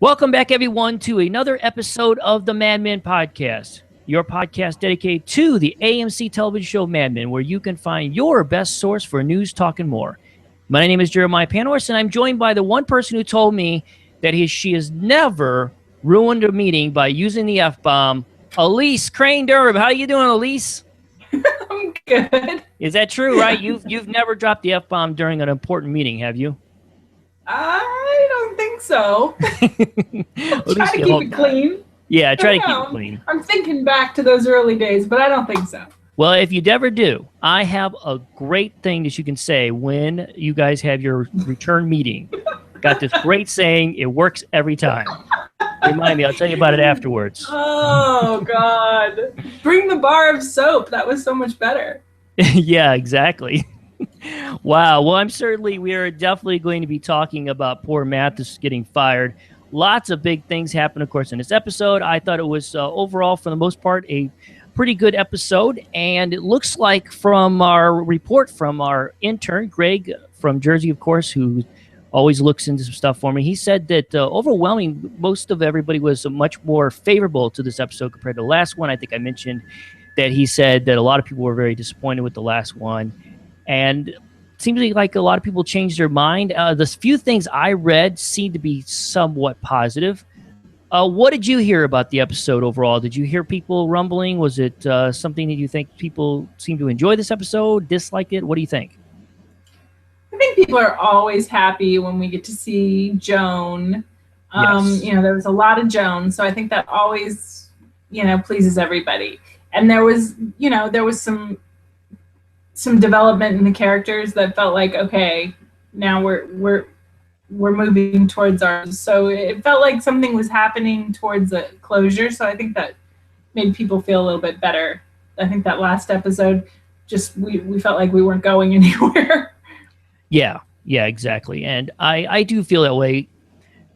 Welcome back, everyone, to another episode of the Mad Men Podcast, your podcast dedicated to the AMC television show Mad Men, where you can find your best source for news, talk, and more. My name is Jeremiah Panhorst, and I'm joined by the one person who told me that she has never ruined a meeting by using the F-bomb, Elise Crane-Durham. How you doing, Elise? I'm good. Is that true, right? You've never dropped the F-bomb during an important meeting, have you? I don't think so. Well, Try to keep it clean. Yeah, try to keep it clean. I'm thinking back to those early days, but I don't think so. Well, if you ever do, I have a great thing that you can say when you guys have your return meeting. Got this great saying. It works every time. Remind me. I'll tell you about it afterwards. Oh, God. Bring the bar of soap. That was so much better. Yeah, exactly. Wow. Well, we are definitely going to be talking about poor Mathis getting fired. Lots of big things happen, of course, in this episode. I thought it was overall, for the most part, a pretty good episode. And it looks like from our report from our intern, Greg, from Jersey, of course, who always looks into some stuff for me, he said that overwhelming, most of everybody was much more favorable to this episode compared to the last one. I think I mentioned that he said that a lot of people were very disappointed with the last one. And it seems like a lot of people changed their mind. The few things I read seemed to be somewhat positive. What did you hear about the episode overall? Did you hear people rumbling? Was it something that you think people seem to enjoy this episode, dislike it? What do you think? I think people are always happy when we get to see Joan. Yes. There was a lot of Joan, so I think that always, pleases everybody. And there was some development in the characters that felt like, okay, now we're moving towards ours. So it felt like something was happening towards a closure. So I think that made people feel a little bit better. I think that last episode, just we felt like we weren't going anywhere. Yeah, exactly. And I do feel that way.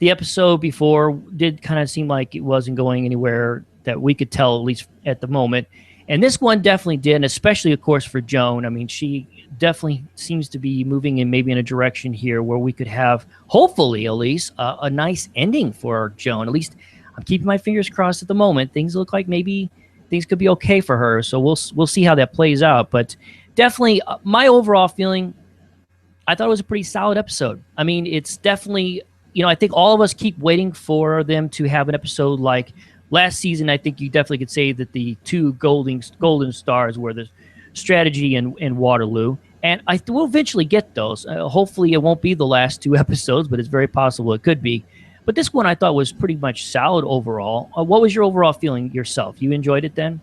The episode before did kind of seem like it wasn't going anywhere that we could tell, at least at the moment. And this one definitely did, and especially, of course, for Joan. I mean, she definitely seems to be moving in maybe in a direction here where we could have, hopefully, Elise, a nice ending for Joan. At least I'm keeping my fingers crossed at the moment. Things look like maybe things could be okay for her, so we'll see how that plays out. But definitely, my overall feeling, I thought it was a pretty solid episode. I mean, it's definitely, I think all of us keep waiting for them to have an episode like last season. I think you definitely could say that the two golden stars were the strategy and Waterloo. And we'll eventually get those. Hopefully it won't be the last two episodes, but it's very possible it could be. But this one I thought was pretty much solid overall. What was your overall feeling yourself? You enjoyed it then?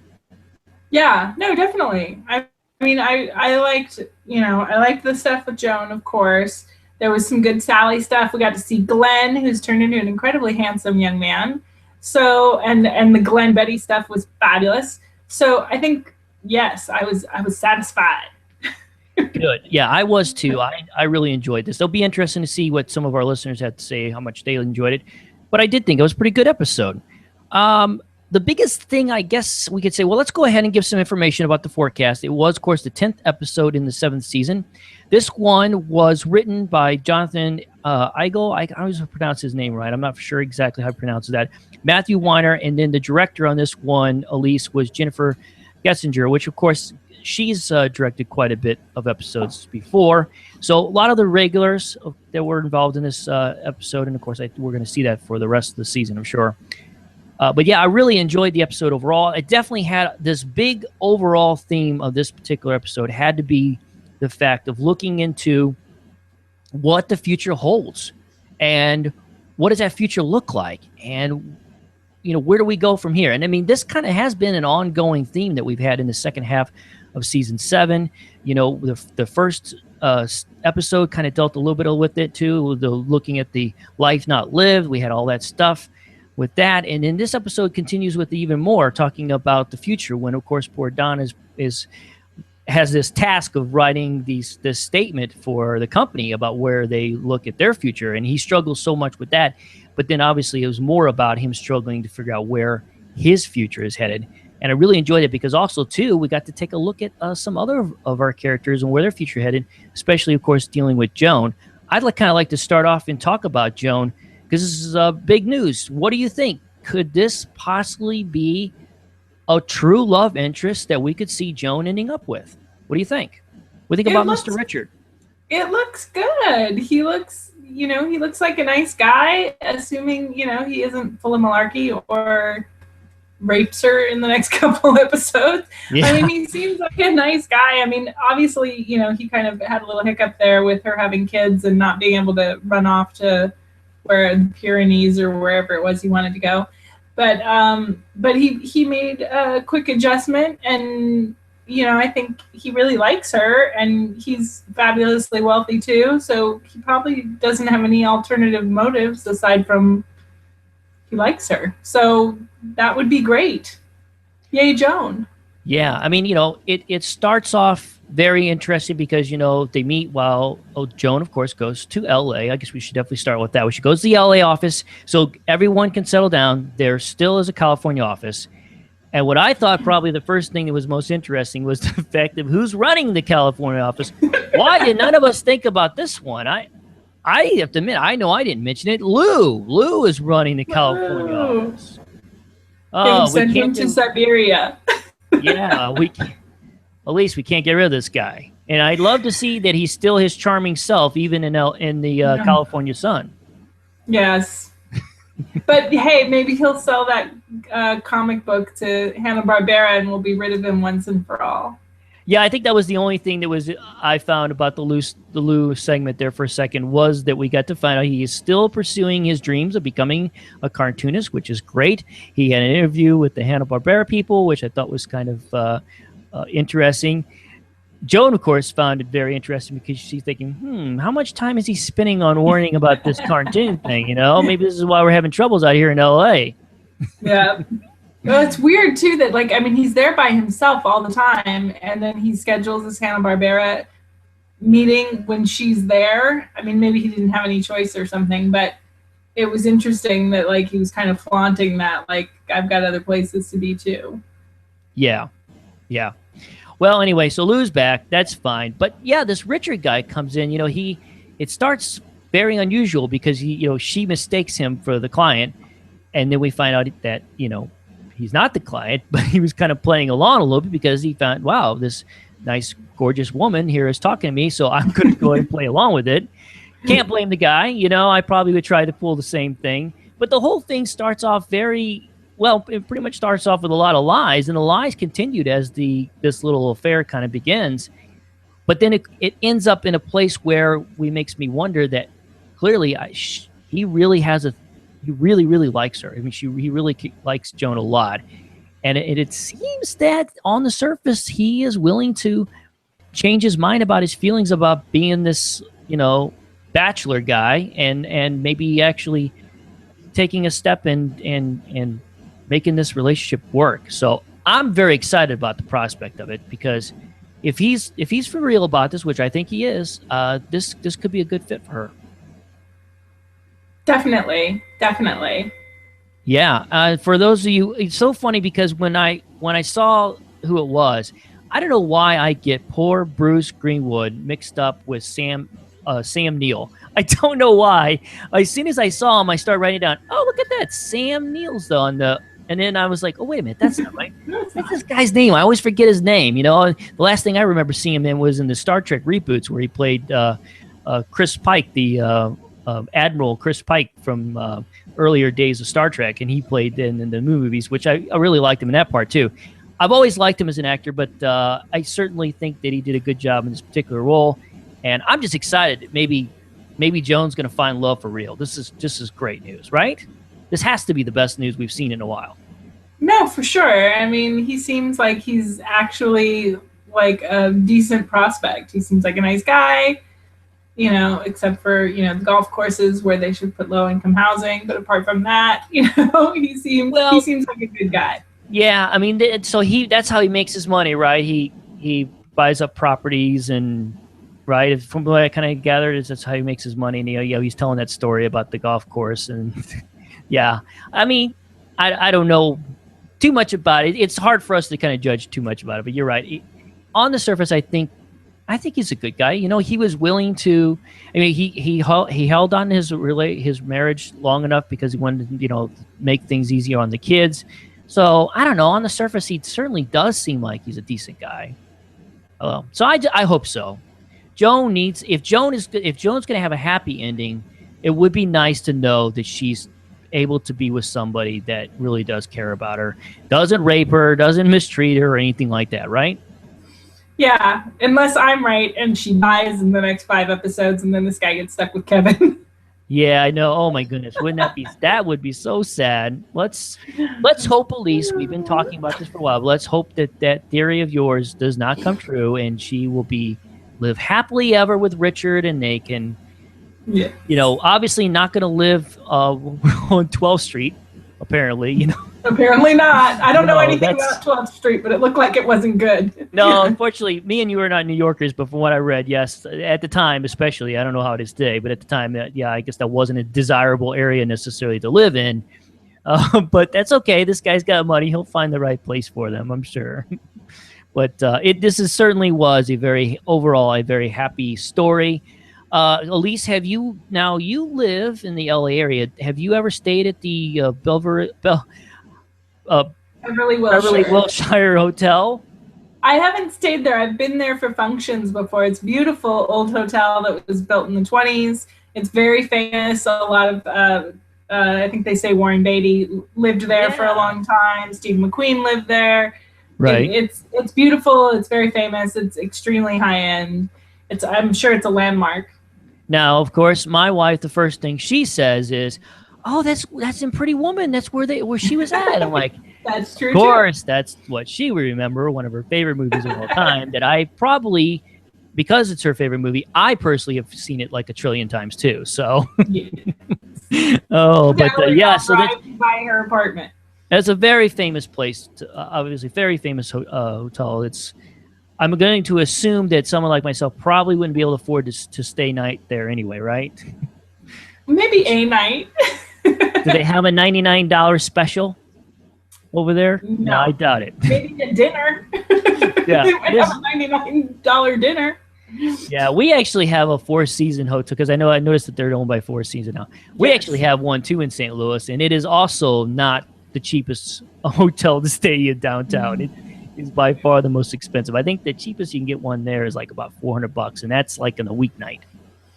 Yeah, no, definitely. I liked, I liked the stuff with Joan, of course. There was some good Sally stuff. We got to see Glenn, who's turned into an incredibly handsome young man. So, and the Glenn Betty stuff was fabulous. So I think, yes, I was satisfied. Good. Yeah, I was too. I really enjoyed this. It'll be interesting to see what some of our listeners had to say, how much they enjoyed it. But I did think it was a pretty good episode. The biggest thing, I guess we could say, well, let's go ahead and give some information about the forecast. It was, of course, the 10th episode in the 7th season. This one was written by Jonathan Eigel. I always pronounce his name right. I'm not sure exactly how to pronounce that. Matthew Weiner, and then the director on this one, Elise, was Jennifer Gessinger, which, of course, she's directed quite a bit of episodes before. So a lot of the regulars that were involved in this episode, and, of course, we're going to see that for the rest of the season, I'm sure. But yeah, I really enjoyed the episode overall. It definitely had this big overall theme of this particular episode had to be the fact of looking into what the future holds and what does that future look like, and where do we go from here? And I mean, this kind of has been an ongoing theme that we've had in the second half of season 7. The first episode kind of dealt a little bit with it too, looking at the life not lived. We had all that stuff with that, and then this episode continues with even more, talking about the future when, of course, poor Don has this task of writing this statement for the company about where they look at their future, and he struggles so much with that. But then obviously it was more about him struggling to figure out where his future is headed. And I really enjoyed it because also too we got to take a look at some other of our characters and where their future headed, especially, of course, dealing with Joan. I'd kind of like to start off and talk about Joan. because this is big news. What do you think? Could this possibly be a true love interest that we could see Joan ending up with? What do you think? What do you think It about Mr. looks Richard? it looks good. He looks, he looks like a nice guy, assuming, he isn't full of malarkey or rapes her in the next couple episodes. Yeah. I mean, he seems like a nice guy. I mean, obviously, he kind of had a little hiccup there with her having kids and not being able to run off to where the Pyrenees or wherever it was he wanted to go. But he made a quick adjustment, and I think he really likes her, and he's fabulously wealthy too. So he probably doesn't have any alternative motives aside from he likes her. So that would be great. Yay, Joan. Yeah, I mean, it starts off very interesting because, they meet while Joan, of course, goes to L.A. I guess we should definitely start with that. She goes to the L.A. office so everyone can settle down. There still is a California office. And what I thought probably the first thing that was most interesting was the fact of who's running the California office. Why did none of us think about this one? I have to admit, I know I didn't mention it. Lou is running the California office. Oh, send him to Siberia. Yeah, Elise, we can't get rid of this guy. And I'd love to see that he's still his charming self, even in the California sun. Yes. But hey, maybe he'll sell that comic book to Hanna-Barbera and we'll be rid of him once and for all. Yeah, I think that was the only thing that I found about the Lou segment there for a second, was that we got to find out he is still pursuing his dreams of becoming a cartoonist, which is great. He had an interview with the Hanna-Barbera people, which I thought was kind of interesting. Joan, of course, found it very interesting because she's thinking, how much time is he spending on worrying about this cartoon thing? Maybe this is why we're having troubles out here in L.A. Yeah. Well, it's weird, too, that, he's there by himself all the time, and then he schedules this Hanna-Barbera meeting when she's there. I mean, maybe he didn't have any choice or something, but it was interesting that, he was kind of flaunting that, I've got other places to be, too. Yeah. Yeah. Well, anyway, so Lou's back. That's fine. But, yeah, this Richard guy comes in. It starts very unusual because, she mistakes him for the client, and then we find out that, he's not the client, but he was kind of playing along a little bit because he found, wow, this nice, gorgeous woman here is talking to me, so I'm going to go ahead and play along with it. Can't blame the guy. I probably would try to pull the same thing. But the whole thing starts off it pretty much starts off with a lot of lies, and the lies continued as this little affair kind of begins. But then it ends up in a place where makes me wonder that clearly he really really likes her. I mean, he really likes Joan a lot. And it seems that on the surface, he is willing to change his mind about his feelings about being this, bachelor guy and maybe actually taking a step and making this relationship work. So I'm very excited about the prospect of it because if he's for real about this, which I think he is, this could be a good fit for her. Definitely. Yeah. For those of you, it's so funny because when I saw who it was, I don't know why I get poor Bruce Greenwood mixed up with Sam Neill. I don't know why. As soon as I saw him, I started writing down, oh, look at that. Sam Neill's and then I was like, oh, wait a minute. That's not right. What's this guy's name? I always forget his name. The last thing I remember seeing him in was in the Star Trek reboots where he played Chris Pike, the Admiral Chris Pike from earlier days of Star Trek, and he played in the movies, which I really liked him in that part too. I've always liked him as an actor, but I certainly think that he did a good job in this particular role, and I'm just excited that maybe Joan's going to find love for real. This is great news, right? This has to be the best news we've seen in a while. No, for sure. I mean, he seems like he's actually like a decent prospect. He seems like a nice guy. Except for, the golf courses where they should put low-income housing. But apart from that, he seems like a good guy. Yeah, I mean, so that's how he makes his money, right? He buys up properties and, right, from what I kind of gathered, is that's how he makes his money. And, he's telling that story about the golf course. And, yeah, I mean, I don't know too much about it. It's hard for us to kind of judge too much about it. But you're right. On the surface, I think I think he's a good guy. You know, he was willing to. I mean, he held on to his marriage long enough because he wanted to, you know, make things easier on the kids. So I don't know. On the surface, he certainly does seem like he's a decent guy. So I hope so. If Joan's going to have a happy ending, it would be nice to know that she's able to be with somebody that really does care about her, doesn't rape her, doesn't mistreat her, or anything like that, right? Yeah, unless I'm right and she dies in the next 5 episodes, and then this guy gets stuck with Kevin. Yeah, I know. Oh my goodness, that would be so sad. Let's hope, Elise. We've been talking about this for a while. But let's hope that theory of yours does not come true, and she will live happily ever with Richard, and they can, Yeah. you know, obviously not going to live on 12th Street. Apparently, you know. Apparently not. I don't know anything about 12th Street, but it looked like it wasn't good. No, unfortunately, me and you are not New Yorkers, but from what I read, yes, at the time, especially, I don't know how it is today, but at the time, yeah, I guess that wasn't a desirable area necessarily to live in. But that's okay. This guy's got money; he'll find the right place for them, I'm sure. But certainly was a very happy story. Elise, you live in the LA area. Have you ever stayed at the Beverly Wilshire Hotel? I haven't stayed there. I've been there for functions before. It's a beautiful old hotel that was built in the 20s. It's very famous. A lot of, I think they say Warren Beatty lived there for a long time. Steve McQueen lived there. Right. It's beautiful. It's very famous. It's extremely high end. I'm sure it's a landmark. Now, of course, my wife, the first thing she says is, "Oh, that's in Pretty Woman. That's where she was at." I'm like, "That's true." Of course, that's what she would remember. One of her favorite movies of all time. That I probably, because it's her favorite movie, I personally have seen it like a trillion times too. So, so that's by her apartment. That's a very famous place. Obviously, very famous hotel. I'm going to assume that someone like myself probably wouldn't be able to afford to stay night there anyway, right? Maybe a night. Do they have a $99 special over there? No, I doubt it. Maybe a dinner. Yeah, they might have a $99 dinner. Yeah, we actually have a Four Seasons hotel because I noticed that they're owned by Four Seasons now. We actually have one too in St. Louis, and it is also not the cheapest hotel to stay in downtown. It is by far the most expensive. I think the cheapest you can get one there is like about $400, and that's like on a weeknight.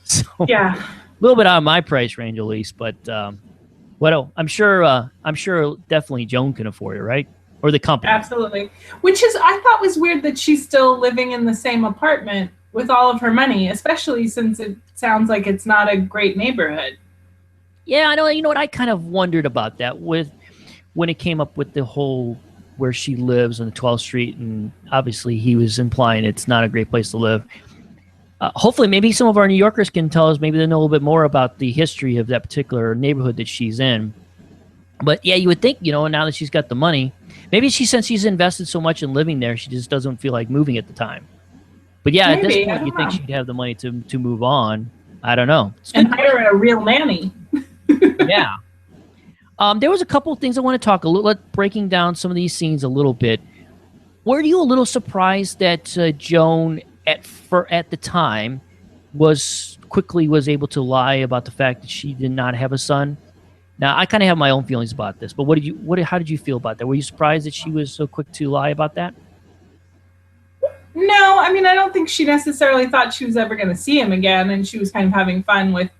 So yeah, a little bit out of my price range, at least. But I'm sure definitely Joan can afford it, right? Or the company. Absolutely. Which I thought was weird that she's still living in the same apartment with all of her money, especially since it sounds like it's not a great neighborhood. Yeah, I know. You know what? I kind of wondered about that when it came up with the whole where she lives on the 12th Street, and obviously he was implying it's not a great place to live. Hopefully, maybe some of our New Yorkers can tell us. Maybe they know a little bit more about the history of that particular neighborhood that she's in. But yeah, you would think, now that she's got the money, maybe since she's invested so much in living there, she just doesn't feel like moving at the time. But yeah, at this point, you think she'd have the money to move on. I don't know. And hire a real nanny. Yeah. There was a couple of things I want to talk breaking down some of these scenes a little bit. Were you a little surprised that Joan at the time was able to lie about the fact that she did not have a son? Now, I kind of have my own feelings about this, but how did you feel about that? Were you surprised that she was so quick to lie about that? No, I mean, I don't think she necessarily thought she was ever going to see him again, and she was kind of having fun with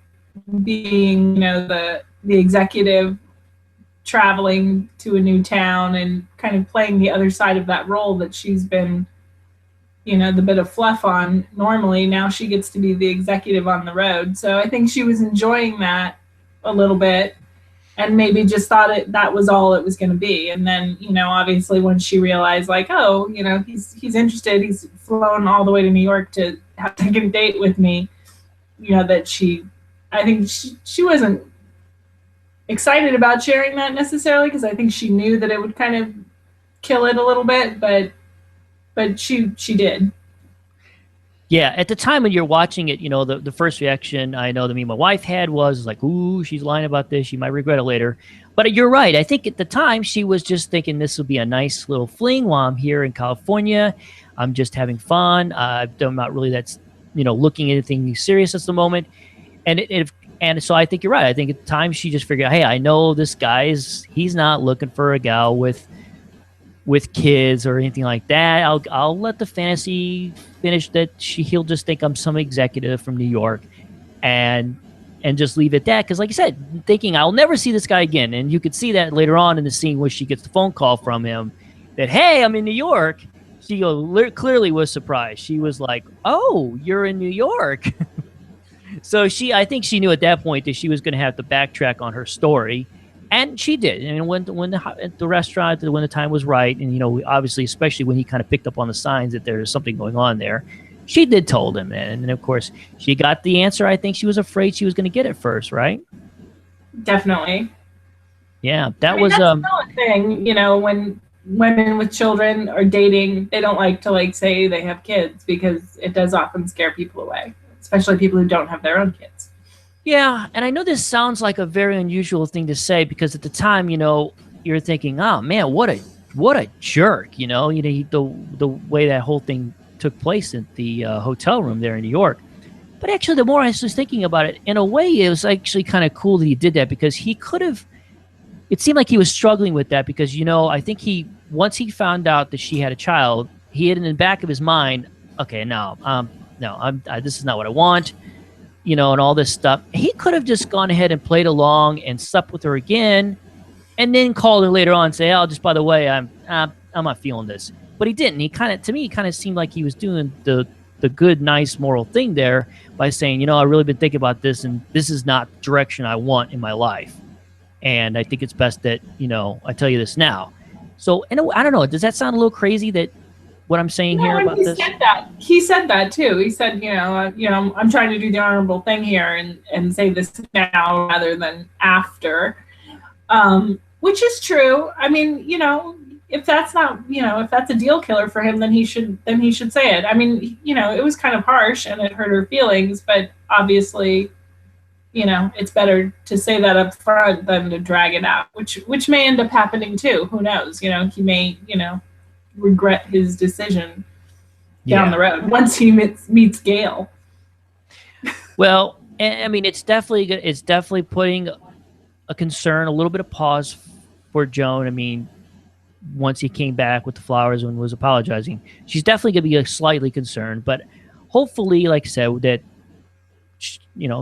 being, the executive, traveling to a new town and kind of playing the other side of that role that she's been, the bit of fluff on normally. Now she gets to be the executive on the road. So I think she was enjoying that a little bit and maybe just thought that was all it was going to be. And then, obviously when she realized like, oh, he's interested, he's flown all the way to New York to have to get a date with me, that I think she wasn't excited about sharing that necessarily, because I think she knew that it would kind of kill it a little bit, but she did. Yeah, at the time when you're watching it, the first reaction I know that me and my wife had was like, ooh, she's lying about this. She might regret it later. But you're right. I think at the time she was just thinking this will be a nice little fling while I'm here in California. I'm just having fun. I'm not really looking at anything serious at the moment. And so I think you're right. I think at the time she just figured, hey, I know this he's not looking for a gal with kids or anything like that. I'll let the fantasy finish that he'll just think I'm some executive from New York and just leave it at that. Because like I said, thinking I'll never see this guy again. And you could see that later on in the scene where she gets the phone call from him that, hey, I'm in New York. She clearly was surprised. She was like, oh, you're in New York. So I think she knew at that point that she was going to have to backtrack on her story. And she did. And when at the restaurant, when the time was right, and obviously, especially when he kind of picked up on the signs that there's something going on there, she did told him. And then, of course, she got the answer. I think she was afraid she was going to get it first, right? Definitely. Yeah, that was that's another thing. When women with children are dating, they don't like to say they have kids because it does often scare people away, especially people who don't have their own kids. Yeah, and I know this sounds like a very unusual thing to say because at the time, you're thinking, "Oh man, what a jerk!" The way that whole thing took place in the hotel room there in New York. But actually, the more I was thinking about it, in a way, it was actually kind of cool that he did that because he could have. It seemed like he was struggling with that because I think once he found out that she had a child, he had in the back of his mind, okay, no, this is not what I want. And all this stuff. He could have just gone ahead and played along and slept with her again, and then called her later on and say, "Oh, just by the way, I'm not feeling this." But he didn't. He kind of seemed like he was doing the good, nice, moral thing there by saying, I've really been thinking about this, and this is not the direction I want in my life, and I think it's best that I tell you this now. So, and I don't know. Does that sound a little crazy that? What I'm saying here about this? He said that too. He said, I'm trying to do the honorable thing here and say this now rather than after, which is true. I mean, if that's not, if that's a deal killer for him, then he should say it. I mean, it was kind of harsh and it hurt her feelings, but obviously, it's better to say that up front than to drag it out, which may end up happening too. Who knows? He may, regret his decision down the road once he meets Gail. Well, I mean, it's definitely putting a concern, a little bit of pause for Joan. I mean, once he came back with the flowers and was apologizing, she's definitely going to be slightly concerned, but hopefully, like I said, that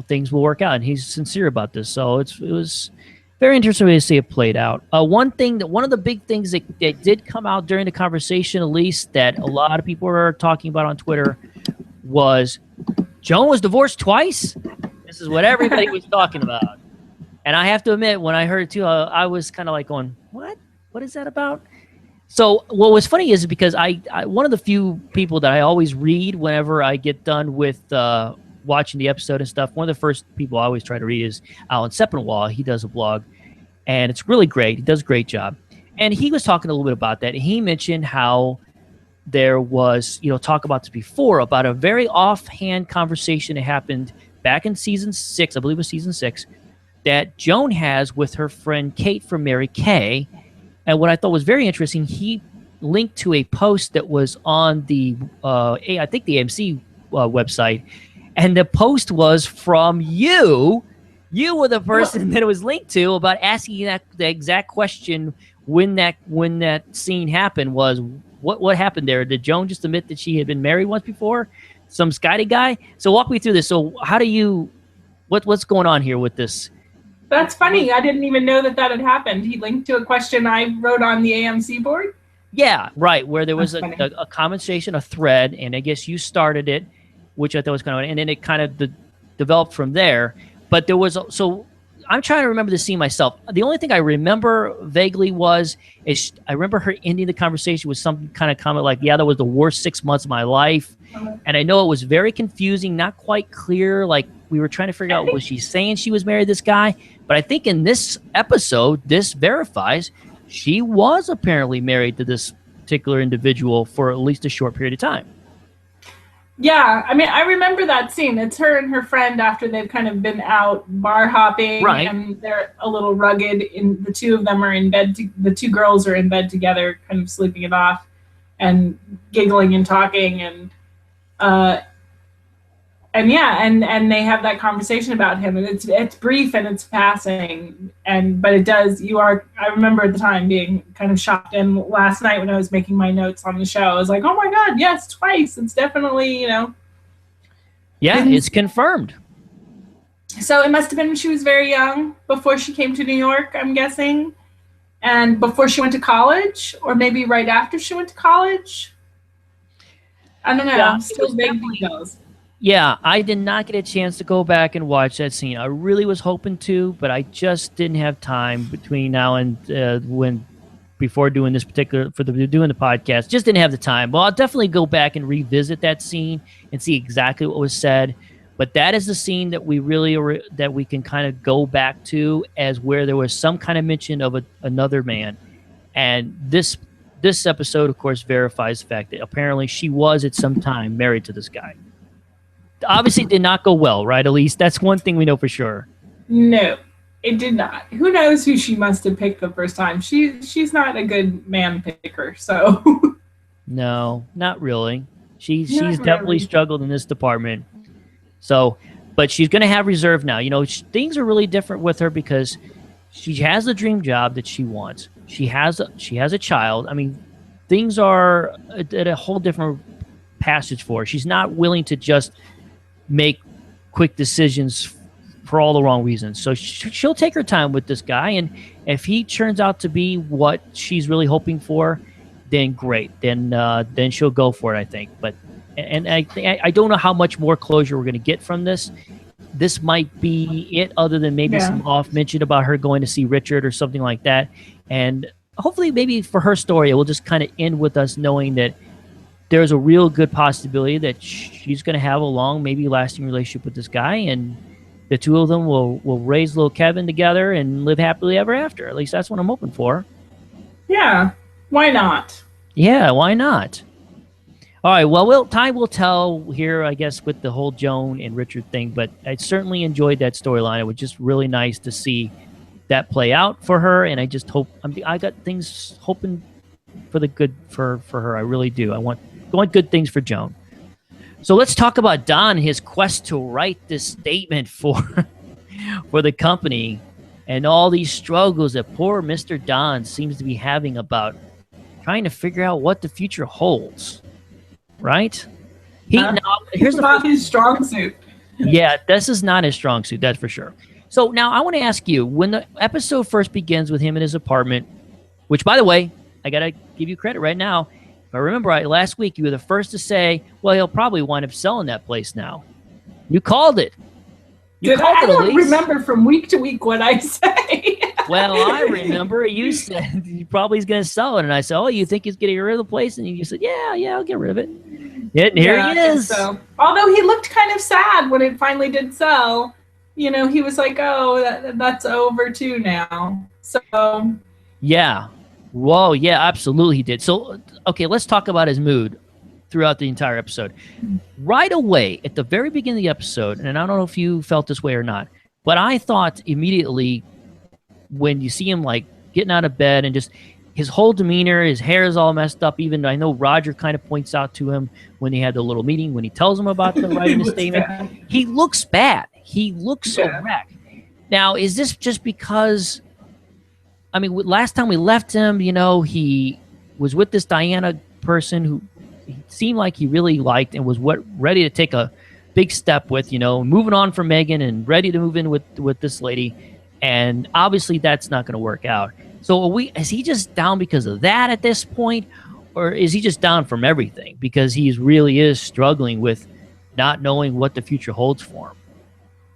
things will work out, and he's sincere about this. So it was very interesting to see it played out. One of the big things that did come out during the conversation, Elise, that a lot of people were talking about on Twitter was Joan was divorced twice. This is what everybody was talking about. And I have to admit, when I heard it too, I was kind of like going, what? What is that about? So what was funny is because I one of the few people that I always read whenever I get done with watching the episode and stuff, one of the first people I always try to read is Alan Sepinwall. He does a blog, and it's really great. He does a great job. And he was talking a little bit about that. He mentioned how there was, talk about this before, about a very offhand conversation that happened back in season 6, I believe it was season 6, that Joan has with her friend Kate from Mary Kay. And what I thought was very interesting, he linked to a post that was on the, I think the AMC website, and the post was from you. You were the person that it was linked to about asking the exact question when that scene happened was, what happened there? Did Joan just admit that she had been married once before? Some Scotty guy? So walk me through this. So how do you, what's going on here with this? That's funny. I didn't even know that had happened. He linked to a question I wrote on the AMC board? Yeah, right, where there was a conversation, a thread, and I guess you started it, which I thought was kind of, and then it kind of developed from there. But there was, so I'm trying to remember the scene myself. The only thing I remember vaguely is I remember her ending the conversation with some kind of comment like, yeah, that was the worst 6 months of my life. And I know it was very confusing, not quite clear. Like we were trying to figure out, was she saying she was married to this guy? But I think in this episode, this verifies she was apparently married to this particular individual for at least a short period of time. Yeah, I mean, I remember that scene. It's her and her friend after they've kind of been out bar hopping, Right. and they're a little rugged. In the two of them are in bed. The two girls are in bed together, kind of sleeping it off, and giggling and talking, uh, and yeah, and they have that conversation about him, and it's brief and it's passing, but it does. I remember at the time being kind of shocked, and last night when I was making my notes on the show, I was like, oh my god, yes, twice. It's definitely Yeah, been. it's confirmed. So it must have been when she was very young, before she came to New York, I'm guessing, and before she went to college, or maybe right after she went to college. I don't Yeah, know. Still vague details. Yeah, I did not get a chance to go back and watch that scene. I really was hoping to, but I just didn't have time between now and before doing this particular doing the podcast. Just didn't have the time. Well, I'll definitely go back and revisit that scene and see exactly what was said. But that is the scene that that we can kind of go back to as where there was some kind of mention of another man, and this episode, of course, verifies the fact that apparently she was at some time married to this guy. Obviously did not go well, right, Elise? That's one thing we know for sure. No, it did not. Who knows who she must have picked the first time? She's not a good man picker, so. No, not really. She's Not definitely really. struggled in this department. So, but she's going to have reserve now. Things are really different with her because she has the dream job that she wants. She has a child. I mean, things are at a whole different passage for her. She's not willing to just make quick decisions for all the wrong reasons. So she'll take her time with this guy, and if he turns out to be what she's really hoping for, then great. Then she'll go for it, I think. But and I don't know how much more closure we're going to get from this. This might be it, other than maybe some off mention about her going to see Richard or something like that. And hopefully, maybe for her story, it will just kind of end with us knowing that there's a real good possibility that she's going to have a long, maybe lasting relationship with this guy, and the two of them will raise little Kevin together and live happily ever after. At least that's what I'm hoping for. Yeah, why not? Yeah, why not? All right, well, time will tell here, I guess, with the whole Joan and Richard thing, but I certainly enjoyed that storyline. It was just really nice to see that play out for her, and I just hope I got things hoping for the good for her. I really do. I want good things for Joan. So let's talk about Don, his quest to write this statement for the company, and all these struggles that poor Mr. Don seems to be having about trying to figure out what the future holds. Right? Here's not his strong suit. Yeah, this is not his strong suit, that's for sure. So now I want to ask you, when the episode first begins with him in his apartment, which, by the way, I got to give you credit right now. If I remember right, last week you were the first to say, well, he'll probably wind up selling that place now. You called it. I don't remember from week to week what I say. Well, I remember you said he probably is going to sell it. And I said, oh, you think he's going to get rid of the place? And you said, yeah, I'll get rid of it. And here he is. So. Although he looked kind of sad when it finally did sell. He was like, oh, that's over too now. So. Yeah. Whoa, yeah, absolutely he did. So, okay, let's talk about his mood throughout the entire episode. Right away, at the very beginning of the episode, and I don't know if you felt this way or not, but I thought immediately when you see him, like, getting out of bed and just his whole demeanor, his hair is all messed up. Even I know Roger kind of points out to him when they had the little meeting, when he tells him about the writing the statement. Bad. He looks bad. He looks so wrecked. Now, is this just because... I mean, last time we left him, he was with this Diana person who he seemed like he really liked and was ready to take a big step with, moving on from Megan and ready to move in with this lady. And obviously that's not going to work out. So is he just down because of that at this point? Or is he just down from everything because he really is struggling with not knowing what the future holds for him?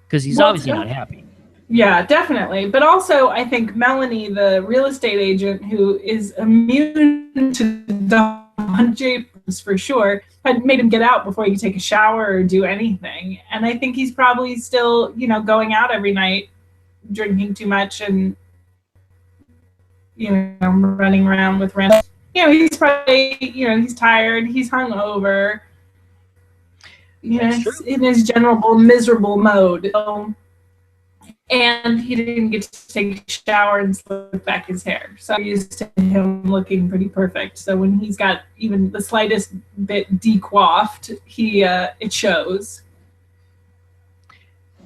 Because he's obviously not happy. Yeah, definitely. But also, I think Melanie, the real estate agent who is immune to Don Japes for sure, had made him get out before he could take a shower or do anything. And I think he's probably still, going out every night, drinking too much and, running around with random. He's probably, he's tired, he's hungover. That's true. in his general miserable mode. And he didn't get to take a shower and slick back his hair. So I'm used to him looking pretty perfect. So when he's got even the slightest bit decoiffed, it shows.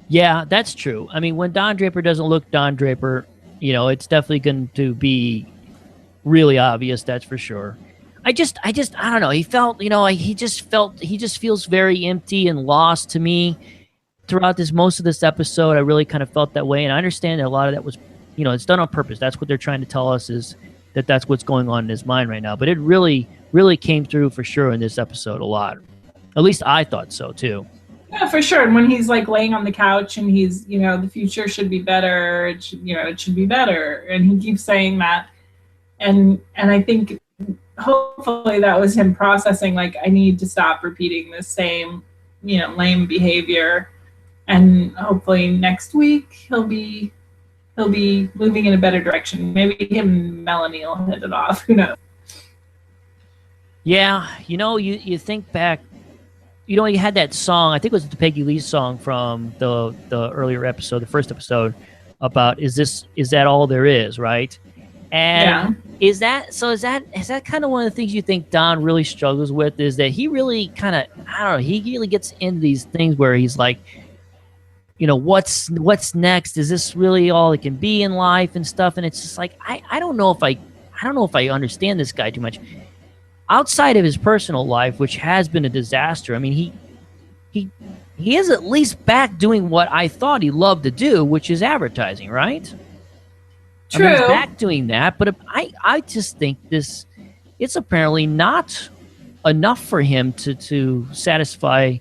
Yeah, that's true. I mean, when Don Draper doesn't look Don Draper, it's definitely going to be really obvious. That's for sure. I don't know. He felt, he just feels very empty and lost to me throughout most of this episode. I really kind of felt that way. And I understand that a lot of that was, it's done on purpose. That's what they're trying to tell us, is that's what's going on in his mind right now. But it really, really came through for sure in this episode a lot. At least I thought so too. Yeah, for sure. And when he's like laying on the couch and he's, the future should be better. It should be better. And he keeps saying that. And I think hopefully that was him processing, like, I need to stop repeating the same, lame behavior. And hopefully next week he'll be moving in a better direction. Maybe him and Melanie will hit it off. Who knows? Yeah, you think back. You had that song, I think it was the Peggy Lee song from the earlier episode, the first episode, about is that all there is, right? And is that kind of one of the things you think Don really struggles with, is that he really kind of, I don't know, he really gets into these things where he's like, what's next? Is this really all it can be in life and stuff? And it's just like, I don't know if I understand this guy too much. Outside of his personal life, which has been a disaster, I mean, he is at least back doing what I thought he loved to do, which is advertising, right? True. I mean, he's back doing that, but I just think it's apparently not enough for him to satisfy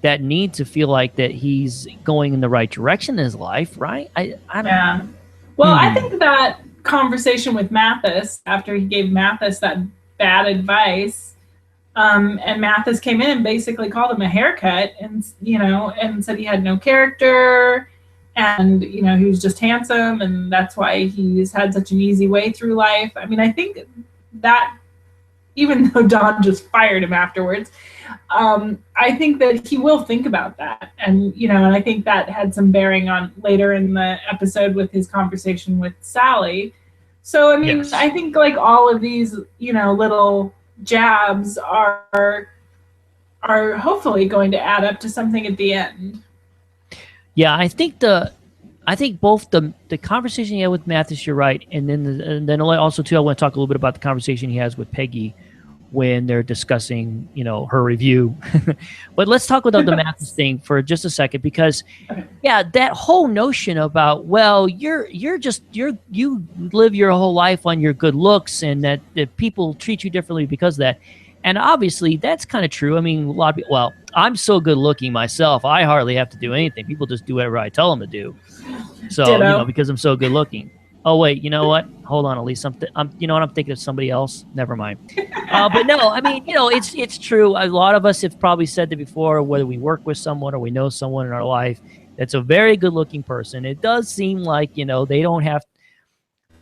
that need to feel like that he's going in the right direction in his life, right? I don't know. Well, I think that conversation with Mathis, after he gave Mathis that bad advice, and Mathis came in and basically called him a haircut, and and said he had no character, and he was just handsome, and that's why he's had such an easy way through life. I mean, I think that even though Don just fired him afterwards, I think that he will think about that, and and I think that had some bearing on later in the episode with his conversation with Sally. So, I mean, yes. I think like all of these, little jabs are hopefully going to add up to something at the end. Yeah, I think both the conversation he had with Mathis, you're right, and then also too, I want to talk a little bit about the conversation he has with Peggy when they're discussing, her review. But let's talk about the Mathis thing for just a second, because that whole notion about, well, you live your whole life on your good looks, and that people treat you differently because of that. And obviously that's kind of true. I mean, a lot of people, well, I'm so good looking myself, I hardly have to do anything. People just do whatever I tell them to do. So, because I'm so good looking. Oh, wait, you know what? Hold on, Elise. I'm thinking of somebody else. Never mind. But no, I mean, it's true. A lot of us have probably said that before, whether we work with someone or we know someone in our life that's a very good-looking person. It does seem like, they don't have,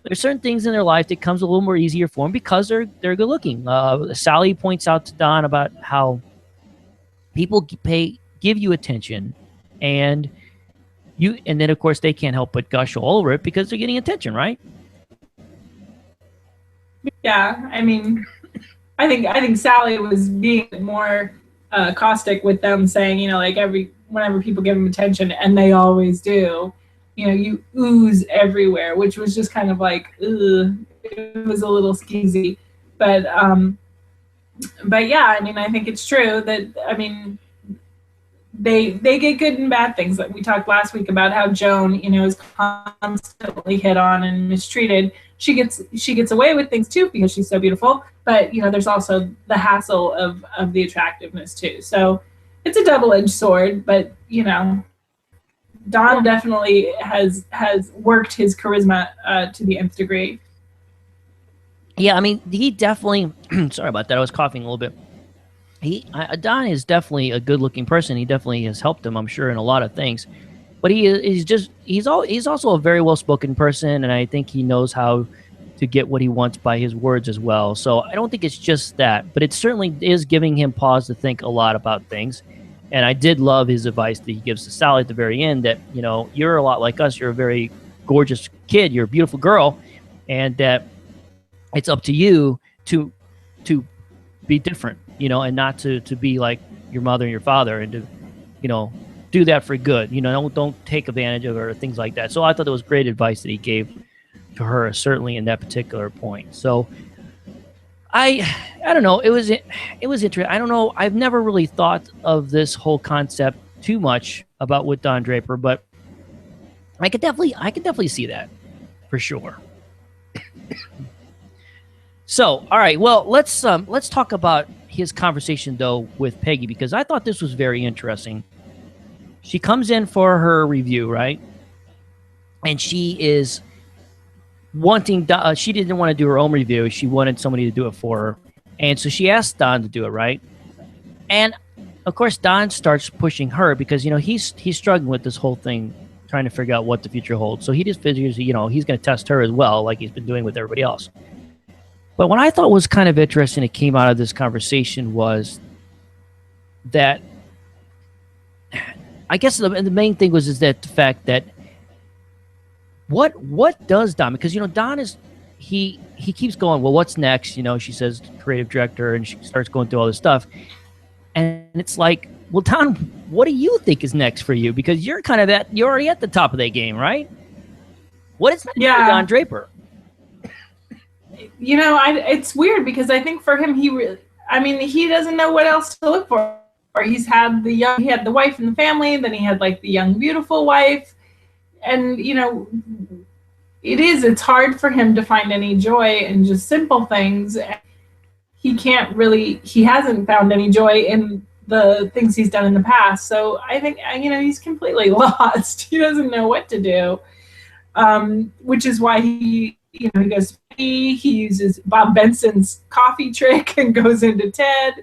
there's certain things in their life that comes a little more easier for them because they're good-looking. Sally points out to Don about how people give you attention, and then of course they can't help but gush all over it because they're getting attention, right? Yeah, I mean, I think Sally was being more caustic with them, saying, like whenever people give them attention, and they always do, you ooze everywhere, which was just kind of like, ugh, it was a little skeezy, but yeah, I mean, I think it's true that, I mean, they get good and bad things. Like we talked last week about how Joan, is constantly hit on and mistreated. She gets away with things too because she's so beautiful. But there's also the hassle of the attractiveness too. So it's a double-edged sword. But Don definitely has worked his charisma to the nth degree. Yeah, I mean, he definitely. Sorry about that. I was coughing a little bit. Don is definitely a good-looking person. He definitely has helped him, I'm sure, in a lot of things. But he's also a very well-spoken person, and I think he knows how to get what he wants by his words as well. So I don't think it's just that, but it certainly is giving him pause to think a lot about things. And I did love his advice that he gives to Sally at the very end that, you know, you're a lot like us. You're a very gorgeous kid. You're a beautiful girl. And that it's up to you to be different, you know, and not to be like your mother and your father, and to, you know, do that for good. You know, don't take advantage of her or things like that. So I thought that was great advice that he gave to her, certainly in that particular point. So I don't know. It was interesting. I don't know. I've never really thought of this whole concept too much about with Don Draper, but I could definitely see that for sure. So, all right. Well, let's talk about his conversation though with Peggy, because I thought this was very interesting. She comes in for her review, right? And she is wanting she didn't want to do her own review. She wanted somebody to do it for her, and so she asked Don to do it, right? And of course Don starts pushing her because, you know, he's struggling with this whole thing, trying to figure out what the future holds. So he just figures, you know, he's going to test her as well, like he's been doing with everybody else. But what I thought was kind of interesting that came out of this conversation was that, I guess the main thing is that the fact that what does Don, because, you know, Don is he keeps going, well, what's next? You know, she says creative director, and she starts going through all this stuff, and it's like, well, Don, what do you think is next for you? Because you're already at the top of that game, right? What is next for Don Draper? You know, it's weird because I think for him, he doesn't know what else to look for. He had the wife and the family, then he had like the young, beautiful wife. And, you know, it's hard for him to find any joy in just simple things. He hasn't found any joy in the things he's done in the past. So I think, you know, he's completely lost. He doesn't know what to do, which is why he goes, he uses Bob Benson's coffee trick and goes into Ted,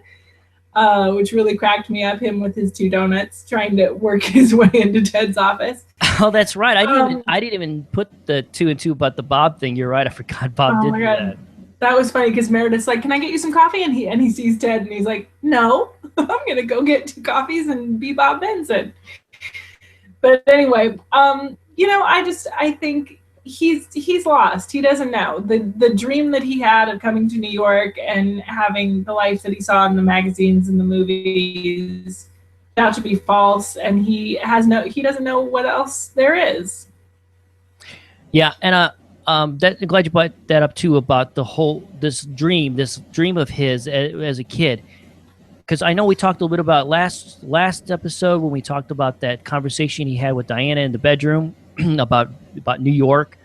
which really cracked me up, him with his 2 donuts trying to work his way into Ted's office. Oh, that's right. I didn't even put the 2 and 2 about the Bob thing. You're right. I forgot Bob did that. That was funny because Meredith's like, "Can I get you some coffee?" And he sees Ted and he's like, "No, I'm gonna go get 2 coffees and be Bob Benson." But anyway, you know, I think he's lost. He doesn't know the dream that he had of coming to New York and having the life that he saw in the magazines and the movies out to be false, and he doesn't know what else there is. Yeah, and I'm glad you brought that up too, about this dream of his as a kid, because I know we talked a little bit about last episode when we talked about that conversation he had with Diana in the bedroom about New York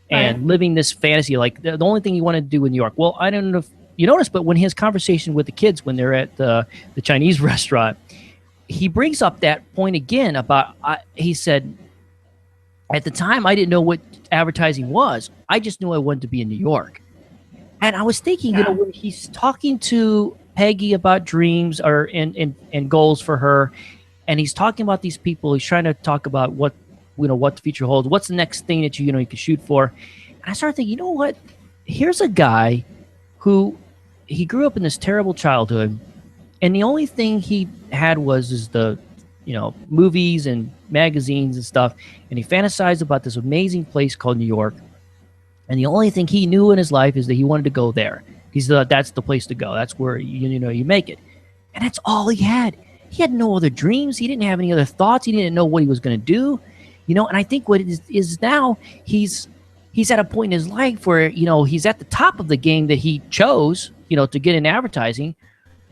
and living this fantasy, like the only thing he wanted to do in New York. Well, I don't know if you noticed, but when his conversation with the kids when they're at the Chinese restaurant, he brings up that point again about he said, at the time I didn't know what advertising was. I just knew I wanted to be in New York. And I was thinking, you know, when he's talking to Peggy about dreams or and goals for her, and he's talking about these people, he's trying to talk about what the future holds. What's the next thing that you can shoot for? And I started thinking, you know what? Here's a guy who he grew up in this terrible childhood, and the only thing he had was the movies and magazines and stuff, and he fantasized about this amazing place called New York. And the only thing he knew in his life is that he wanted to go there. He thought that's the place to go. That's where you make it. And that's all he had. He had no other dreams. He didn't have any other thoughts. He didn't know what he was going to do. And I think what it is now, he's at a point in his life where, he's at the top of the game that he chose, to get in advertising.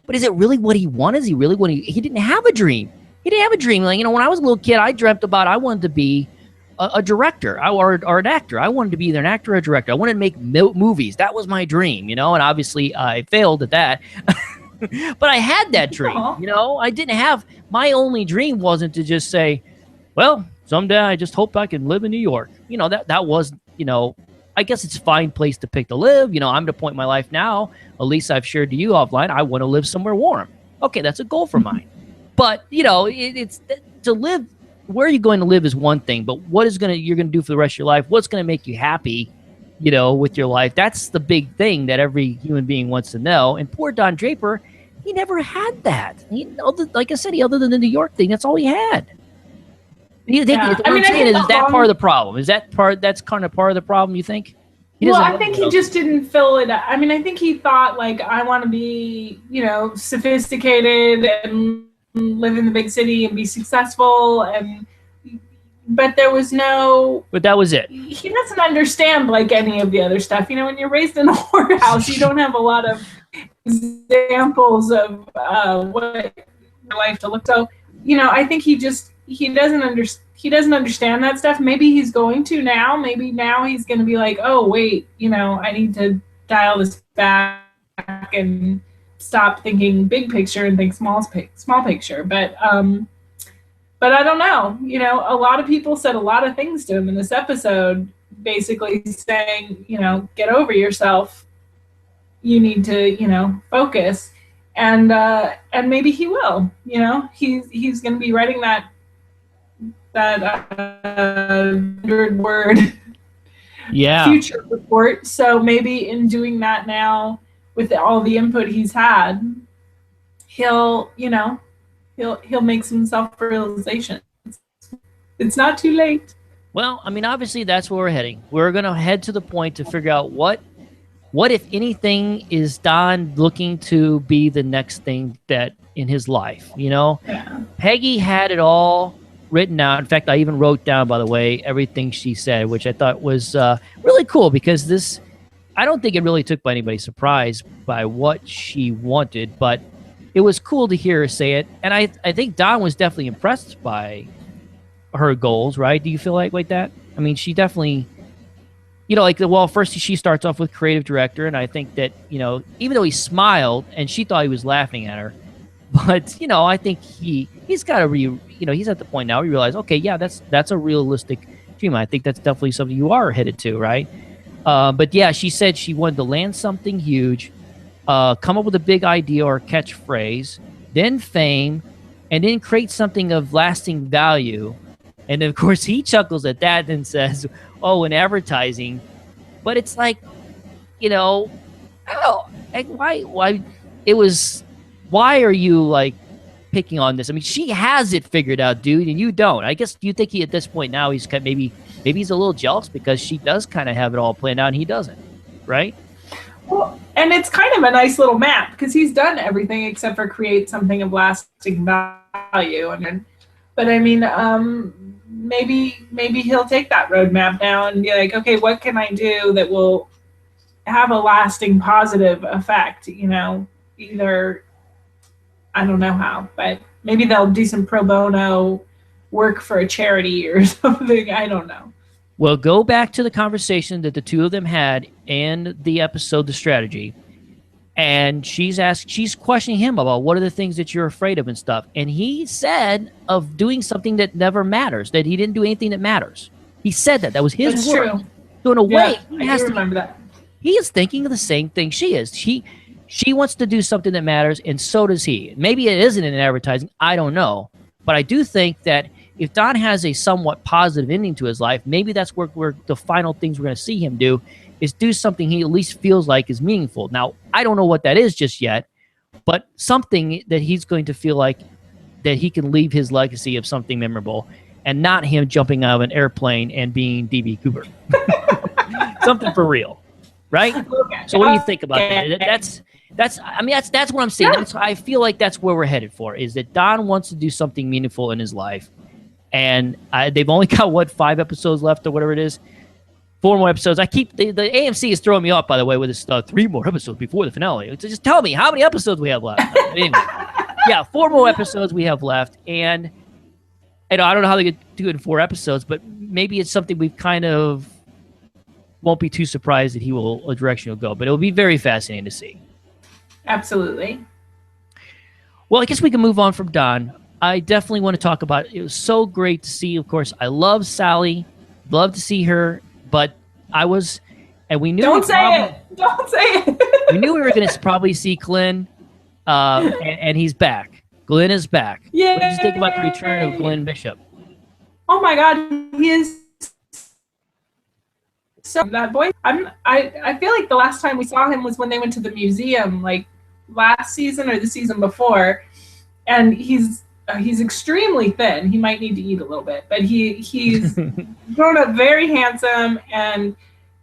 But is it really what he wanted? Is he really what he didn't have a dream. He didn't have a dream. Like, when I was a little kid, I dreamt about, I wanted to be a director or an actor. I wanted to be either an actor or a director. I wanted to make movies. That was my dream, and obviously I failed at that. But I had that dream, I didn't have, my only dream wasn't to just say, well, someday I just hope I can live in New York. That was, I guess it's a fine place to pick to live. I'm at a point in my life now, Elise, I've shared to you offline, I want to live somewhere warm. Okay, that's a goal for mine. But, it's to live, where are you going to live is one thing, but what you're going to do for the rest of your life? What's going to make you happy, with your life? That's the big thing that every human being wants to know. And poor Don Draper He never had that. Like I said, other than the New York thing, that's all he had. Yeah. What I'm saying is that part of the problem? Is that's kind of part of the problem, you think? Well, I think he just didn't fill it up. I mean, I think he thought, like, I want to be, sophisticated and live in the big city and be successful. But there was no. But that was it. He doesn't understand, like, any of the other stuff. When you're raised in a whorehouse, you don't have a lot of examples of what your life to look. So, I think he doesn't understand that stuff. Maybe he's going to now. Maybe now he's going to be like, oh wait, I need to dial this back and stop thinking big picture and think small picture. But I don't know. A lot of people said a lot of things to him in this episode, basically saying, get over yourself. You need to, focus, and maybe he will. He's going to be writing that 100-word future report. So maybe in doing that now, with all the input he's had, he'll make some self-realizations. It's not too late. Well, I mean, obviously that's where we're heading. We're going to head to the point to figure out what if anything is Don looking to be the next thing that in his life. Peggy had it all written out. In fact, I even wrote down, by the way, everything she said, which I thought was really cool, because I don't think it really took by anybody's surprise by what she wanted, but it was cool to hear her say it. And I think Don was definitely impressed by her goals, right? Do you feel like that? I mean, she definitely, first she starts off with creative director, and I think that, even though he smiled and she thought he was laughing at her, but, I think he's got to he's at the point now where you realize, okay, yeah, that's a realistic dream. I think that's definitely something you are headed to, right? But yeah, she said she wanted to land something huge, come up with a big idea or catchphrase, then fame, and then create something of lasting value. And then, of course, he chuckles at that and says, oh, in advertising. But it's like, why are you, like, picking on this? I mean, she has it figured out, dude, and you don't. I guess, do you think at this point now he's maybe he's a little jealous because she does kind of have it all planned out and he doesn't, right? Well, and it's kind of a nice little map, because he's done everything except for create something of lasting value. But I mean, maybe he'll take that roadmap now and be like, okay, what can I do that will have a lasting positive effect? Either, I don't know how, but maybe they'll do some pro bono work for a charity or something. I don't know. Well, go back to the conversation that the two of them had in the episode, The Strategy. And she's questioning him about what are the things that you're afraid of and stuff. And he said of doing something that never matters, that he didn't do anything that matters. He said that. That was his word. True. So in a way, I remember that. He is thinking of the same thing she is. She wants to do something that matters, and so does he. Maybe it isn't in advertising. I don't know. But I do think that if Don has a somewhat positive ending to his life, maybe that's where the final things we're going to see him do is do something he at least feels like is meaningful. Now, I don't know what that is just yet, but something that he's going to feel like that he can leave his legacy of something memorable, and not him jumping out of an airplane and being D.B. Cooper. Something for real, right? Okay. So what do you think about that? That's what I'm saying. Yeah. I feel like that's where we're headed for, is that Don wants to do something meaningful in his life. And they've only got, 5 episodes left or whatever it is. 4 more episodes. The AMC is throwing me off, by the way, with this 3 more episodes before the finale. So just tell me how many episodes we have left. Anyway, yeah, 4 more episodes we have left. And I don't know how they could do it in 4 episodes, but maybe it's something we kind of won't be too surprised that a direction he'll go. But it'll be very fascinating to see. Absolutely. Well, I guess we can move on from Don. I definitely want to talk about it. It was so great to see. Of course, I love Sally. Love to see her. But we knew. Don't say it. We knew we were going to probably see Glenn, and he's back. Glenn is back. Yeah. What did you think about the return of Glenn Bishop? Oh my God, he is so that boy. I feel like the last time we saw him was when they went to the museum, like last season or the season before, and he's extremely thin. He might need to eat a little bit, but he's grown up very handsome, and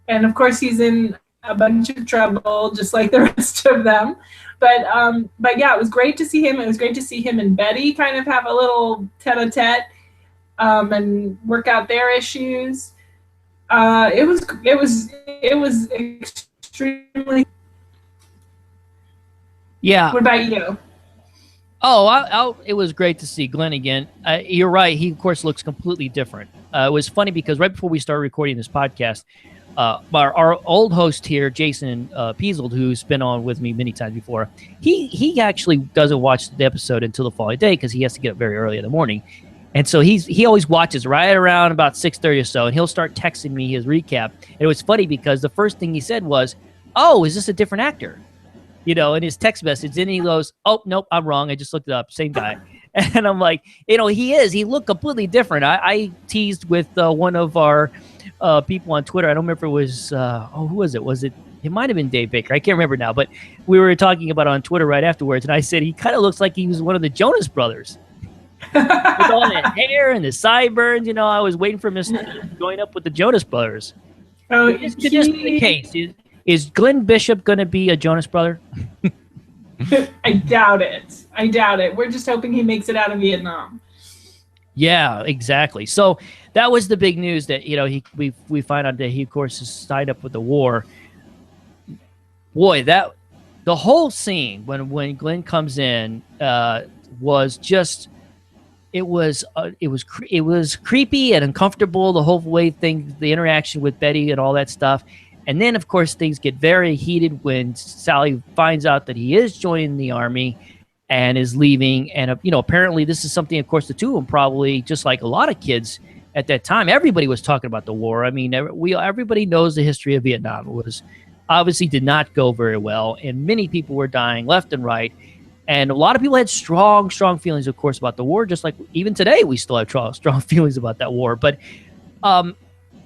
of course he's in a bunch of trouble, just like the rest of them. But yeah, it was great to see him. It was great to see him and Betty kind of have a little tete-a-tete and work out their issues. It was extremely. Yeah. What about you? Oh, it was great to see Glenn again. You're right. He, of course, looks completely different. It was funny because right before we started recording this podcast, our old host here, Jason Peasled, who's been on with me many times before, he actually doesn't watch the episode until the following day because he has to get up very early in the morning. And so he always watches right around about 6:30 or so, and he'll start texting me his recap. And it was funny because the first thing he said was, "Oh, is this a different actor?" You know, in his text message. Then he goes, "Oh, nope, I'm wrong. I just looked it up. Same guy." And I'm like, he is. He looked completely different. I teased with one of our people on Twitter. I don't remember if it was, who was it? It might have been Dave Baker. I can't remember now. But we were talking about it on Twitter right afterwards. And I said, he kind of looks like he was one of the Jonas Brothers. With all that hair and the sideburns. I was waiting for him to join up with the Jonas Brothers. Oh, could this be the case? Is Glenn Bishop going to be a Jonas brother? I doubt it. We're just hoping he makes it out of Vietnam. Yeah, exactly. So that was the big news that we find out that he, of course, is signed up with the war. Boy, the whole scene when Glenn comes in was just it was creepy and uncomfortable. The whole way the interaction with Betty and all that stuff. And then, of course, things get very heated when Sally finds out that he is joining the army and is leaving. And, apparently this is something, of course, the two of them probably, just like a lot of kids at that time, everybody was talking about the war. I mean, everybody knows the history of Vietnam. It was obviously did not go very well, and many people were dying left and right. And a lot of people had strong, strong feelings, of course, about the war, just like even today we still have strong feelings about that war. But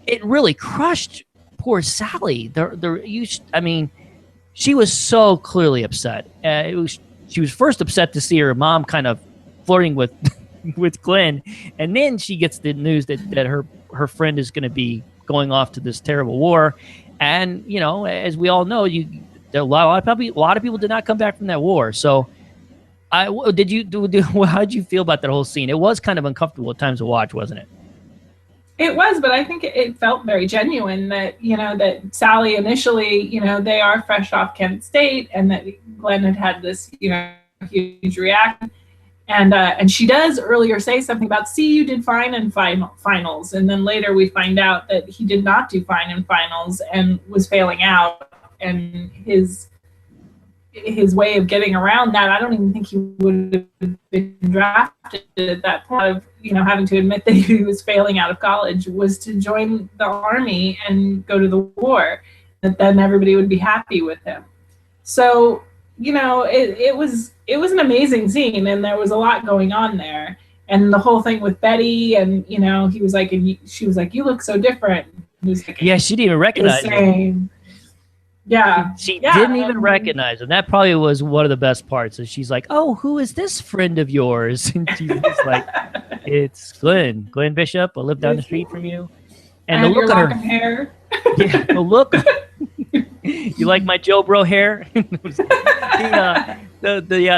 it really crushed poor Sally. She was so clearly upset. She was first upset to see her mom kind of flirting with with Glenn, and then she gets the news that her friend is going to be going off to this terrible war. And as we all know, a lot of people did not come back from that war. So, how did you feel about that whole scene? It was kind of uncomfortable at times to watch, wasn't it? It was, but I think it felt very genuine that, that Sally initially, they are fresh off Kent State, and that Glenn had this, huge reaction. And she does earlier say something about, see, you did fine in finals. And then later we find out that he did not do fine in finals and was failing out. And his way of getting around that, I don't even think he would have been drafted at that point of, having to admit that he was failing out of college, was to join the army and go to the war, that then everybody would be happy with him. So, it was an amazing scene, and there was a lot going on there. And the whole thing with Betty, and, he was like, and she was like, you look so different. He was like, yeah, she didn't even recognize him. Yeah. She didn't even recognize him. That probably was one of the best parts. And she's like, oh, who is this friend of yours? And she's just like, it's Glenn Bishop. I live down the street from you. And the look on her hair. Yeah, the look. You like my Joe Bro hair? The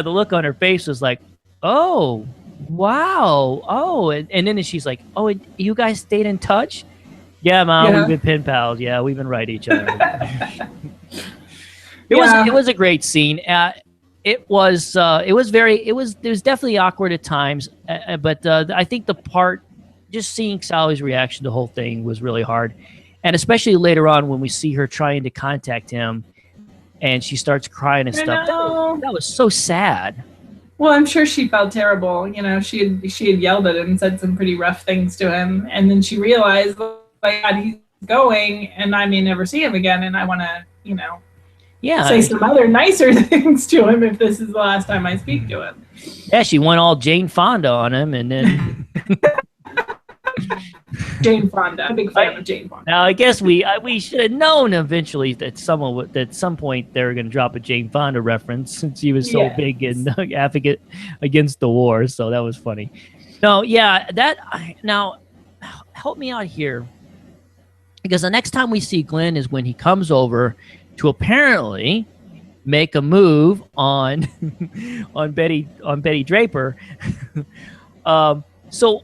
look on her face was like, oh, wow. Oh, and then she's like, oh, you guys stayed in touch? Yeah, Mom, we've been pen pals. Yeah, we've been writing each other. It was a great scene. It was definitely awkward at times, but I think the part, just seeing Sally's reaction to the whole thing was really hard, and especially later on when we see her trying to contact him, and she starts crying and stuff. That was so sad. Well, I'm sure she felt terrible. She had yelled at him and said some pretty rough things to him, and then she realized, like, he's going, and I may never see him again, and I want to, say some other nicer things to him if this is the last time I speak to him. Yeah, she went all Jane Fonda on him, and then Jane Fonda. I'm a big fan of Jane Fonda. Now, I guess we should have known eventually that someone would, that at some point they were going to drop a Jane Fonda reference since she was so big and advocate against the war. So that was funny. No, yeah, now help me out here, because the next time we see Glenn is when he comes over to apparently make a move on on Betty Draper. So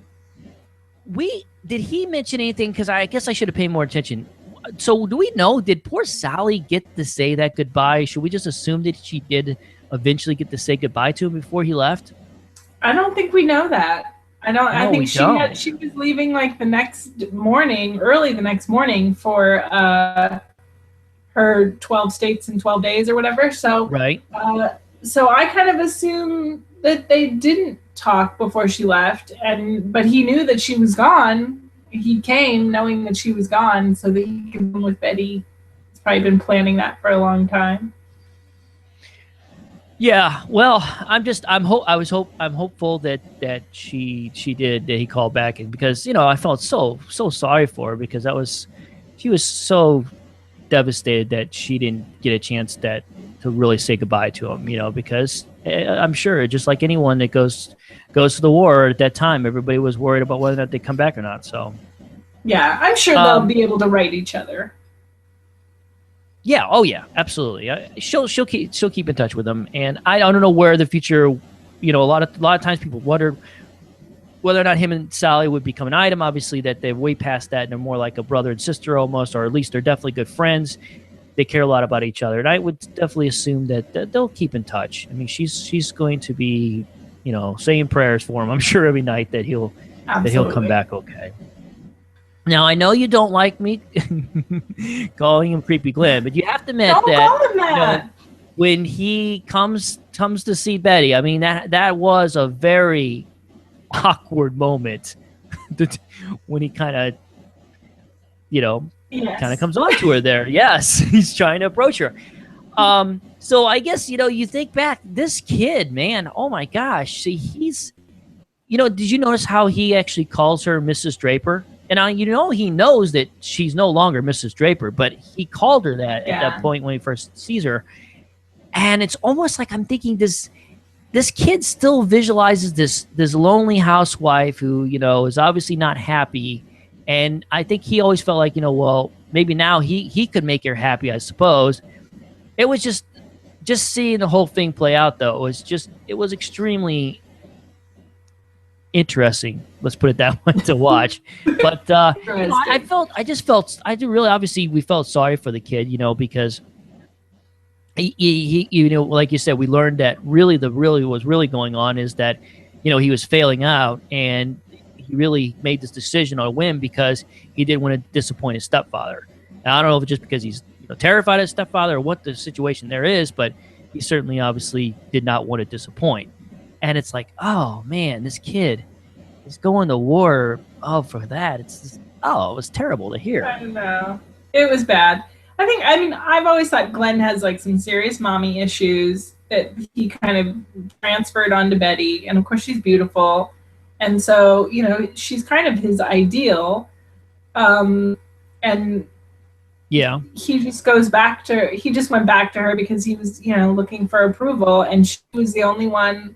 did he mention anything? Because I guess I should have paid more attention. So do we know, did poor Sally get to say that goodbye? Should we just assume that she did eventually get to say goodbye to him before he left? I don't think we know that. I think she was leaving like the next morning, early the next morning for her 12 states in 12 days or whatever. So right. So I kind of assume that they didn't talk before she left, but he knew that she was gone. He came knowing that she was gone so that he could be with Betty. He's probably been planning that for a long time. Yeah, well, I'm hopeful that she did, that he called back, and because I felt so sorry for her, because she was so devastated that she didn't get a chance to really say goodbye to him, because I'm sure, just like anyone that goes to the war at that time, everybody was worried about whether or not they come back or not. So yeah, I'm sure they'll be able to write each other. Yeah. Oh, yeah. Absolutely. She'll keep in touch with them, and I don't know where the future. A lot of times people wonder whether or not him and Sally would become an item. Obviously, that they're way past that, and they're more like a brother and sister almost, or at least they're definitely good friends. They care a lot about each other, and I would definitely assume that they'll keep in touch. I mean, she's going to be, saying prayers for him, I'm sure, every night that he'll come back okay. Now, I know you don't like me calling him Creepy Glenn, but you have to admit that when he comes to see Betty, I mean, that was a very awkward moment when he kind of, kind of comes on to her there. Yes, he's trying to approach her. So I guess, you think back, this kid, man, oh my gosh. See, he's, did you notice how he actually calls her Mrs. Draper? And he knows that she's no longer Mrs. Draper, but he called her that at that point when he first sees her. And it's almost like I'm thinking this kid still visualizes this lonely housewife who, is obviously not happy. And I think he always felt like, well, maybe now he could make her happy, I suppose. It was just seeing the whole thing play out, though. It was extremely interesting, let's put it that way, to watch. But obviously we felt sorry for the kid, because he like you said, we learned that really what's really going on is that he was failing out, and he really made this decision on a whim because he didn't want to disappoint his stepfather. Now, I don't know if it's just because he's terrified of his stepfather or what the situation there is, but he certainly obviously did not want to disappoint. And it's like, oh man, this kid is going to war. Oh, for that, it was terrible to hear. I know, it was bad. I've always thought Glenn has like some serious mommy issues that he kind of transferred onto Betty, and of course she's beautiful, and so she's kind of his ideal, and yeah, he just went back to her because he was looking for approval, and she was the only one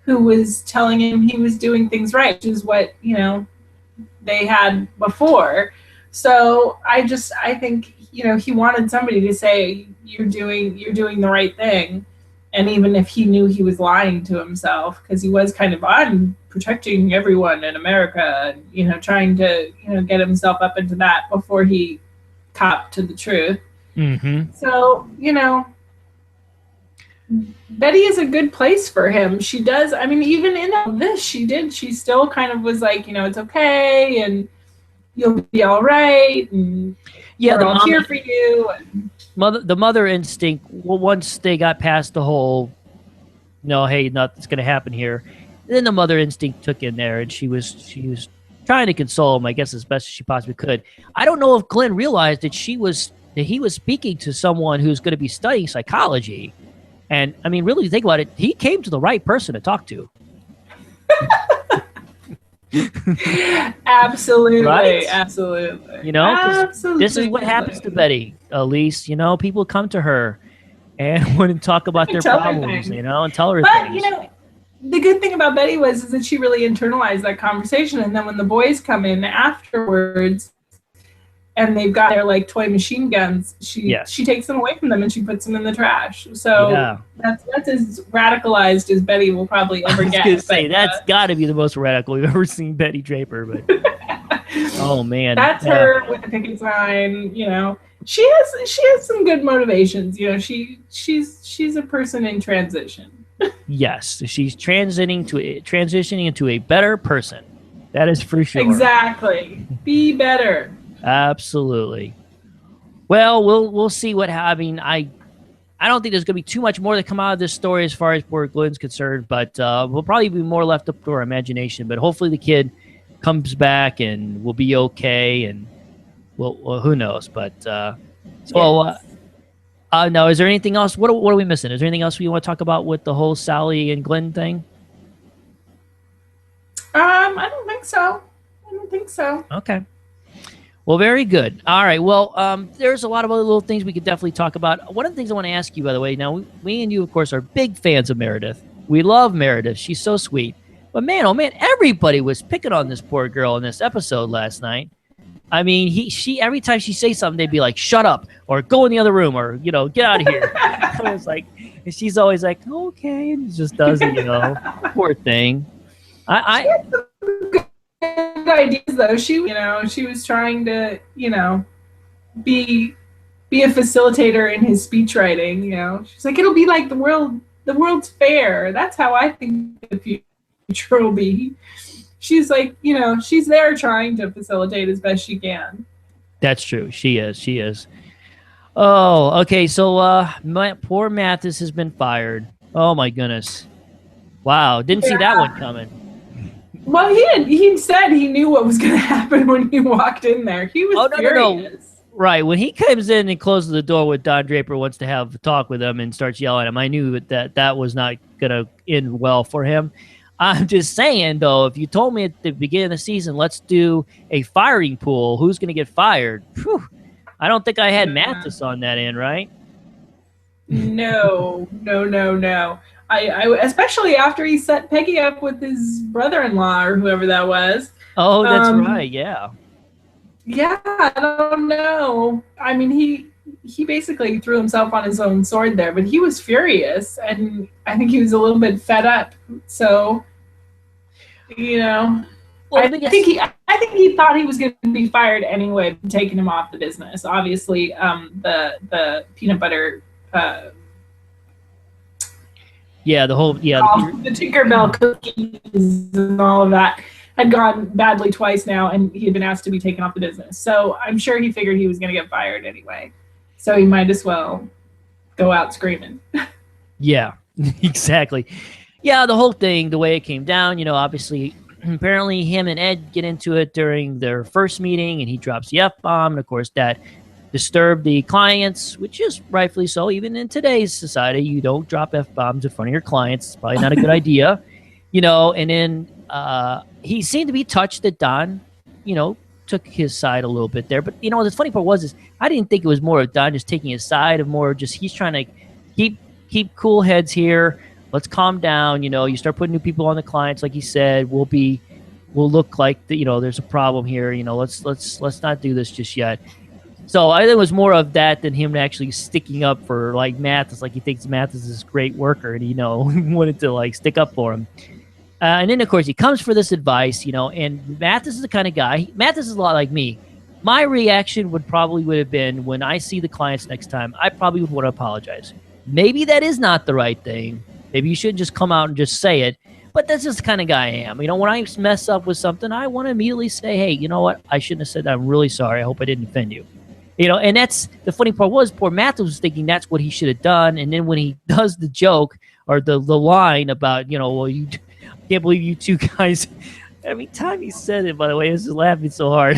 who was telling him he was doing things right, which is what they had before. So I think he wanted somebody to say you're doing the right thing, and even if he knew he was lying to himself, because he was kind of, I'm protecting everyone in America, and trying to get himself up into that before he copped to the truth. Mm-hmm. So Betty is a good place for him. She does. I mean, even in all this, she still kind of was like, it's okay, and you'll be all right, and we're all here for you. The mother instinct. Well, once they got past the whole, hey, nothing's going to happen here. Then the mother instinct took in there, and she was trying to console him, I guess, as best as she possibly could. I don't know if Glenn realized that he was speaking to someone who's going to be studying psychology. And I mean, really think about it, he came to the right person to talk to. Absolutely, Right? absolutely, You know, because this is what happens to absolutely. Betty, Elise. You know, people come to her and want to talk about their Tell her problems, things. you know, and tell her But you things. know, the good thing about Betty was is that she really internalized that conversation, and then when the boys come in afterwards and they've got their like toy machine guns, she Yes. takes them away from them and she puts them in the trash. So Yeah. that's as radicalized as Betty will probably I ever was gonna get. say But that's got to be the most radical you've ever seen Betty Draper, but oh man, that's her with the picket sign. You know, she has some good motivations. You know, she's a person in transition. yes, she's transitioning into a better person. That is for sure. Exactly. Be better. Absolutely. Well, we'll see what I mean. I don't think there's going to be too much more to come out of this story as far as where Glenn's concerned, but we'll probably be more left up to our imagination. But hopefully the kid comes back and will be okay, and well who knows? But so Yes. now, is there anything else? What are we missing? Is there anything else we want to talk about with the whole Sally and Glenn thing? I don't think so. I don't think so. Okay. Well, very good. All right. Well, there's a lot of other little things we could definitely talk about. One of the things I want to ask you, by the way, now, we and you, of course, are big fans of Meredith. We love Meredith. She's so sweet. But man, oh man, everybody was picking on this poor girl in this episode last night. I mean, she every time she say something, they'd be like, "Shut up," or "Go in the other room," or get out of here. I was like, and she's always like, "Okay," and just does it. Poor thing. She had some good ideas though. She was trying to, be a facilitator in his speech writing, She's like, it'll be like the world's fair. That's how I think the future will be. She's like, she's there trying to facilitate as best she can. That's true. She is. She is. Oh, okay. So, poor Mathis has been fired. Oh my goodness. Wow. Didn't see that one coming. Well, he said he knew what was going to happen when he walked in there. He was furious. No. Right. When he comes in and closes the door when Don Draper wants to have a talk with him and starts yelling at him, I knew that was not going to end well for him. I'm just saying, though, if you told me at the beginning of the season, let's do a firing pool, who's going to get fired? Whew, I don't think I had Mathis on that end, right? No. I especially after he set Peggy up with his brother-in-law or whoever that was. Oh, that's right. Yeah. Yeah, I don't know. I mean, he basically threw himself on his own sword there, but he was furious, and I think he was a little bit fed up. So, well, I think he thought he was going to be fired anyway, taking him off the business. Obviously, the peanut butter. The Tinkerbell cookies and all of that had gone badly twice now, and he had been asked to be taken off the business. So I'm sure he figured he was going to get fired anyway. So he might as well go out screaming. Yeah, exactly. Yeah, the whole thing, the way it came down, obviously, apparently him and Ed get into it during their first meeting, and he drops the F-bomb, and of course that disturbed the clients, which is rightfully so. Even in today's society, you don't drop F-bombs in front of your clients. It's probably not a good idea, and then he seemed to be touched that Don, took his side a little bit there. But, the funny part is I didn't think it was more of Don just taking his side, of more just he's trying to keep cool heads here. Let's calm down. You start putting new people on the clients, like he said, we'll look like there's a problem here. Let's not do this just yet. So I think it was more of that than him actually sticking up for like Mathis, like he thinks Mathis is this great worker, and wanted to like stick up for him. And then of course he comes for this advice, and Mathis is the kind of guy. Mathis is a lot like me. My reaction would have been, when I see the clients next time, I probably would want to apologize. Maybe that is not the right thing. Maybe you shouldn't just come out and just say it. But that's just the kind of guy I am. When I mess up with something, I want to immediately say, hey, you know what? I shouldn't have said that. I'm really sorry. I hope I didn't offend you. And that's the funny part was poor Mathis was thinking that's what he should have done. And then when he does the joke or the line about, well, you can't believe you two guys. Every time he said it, by the way, I was just laughing so hard.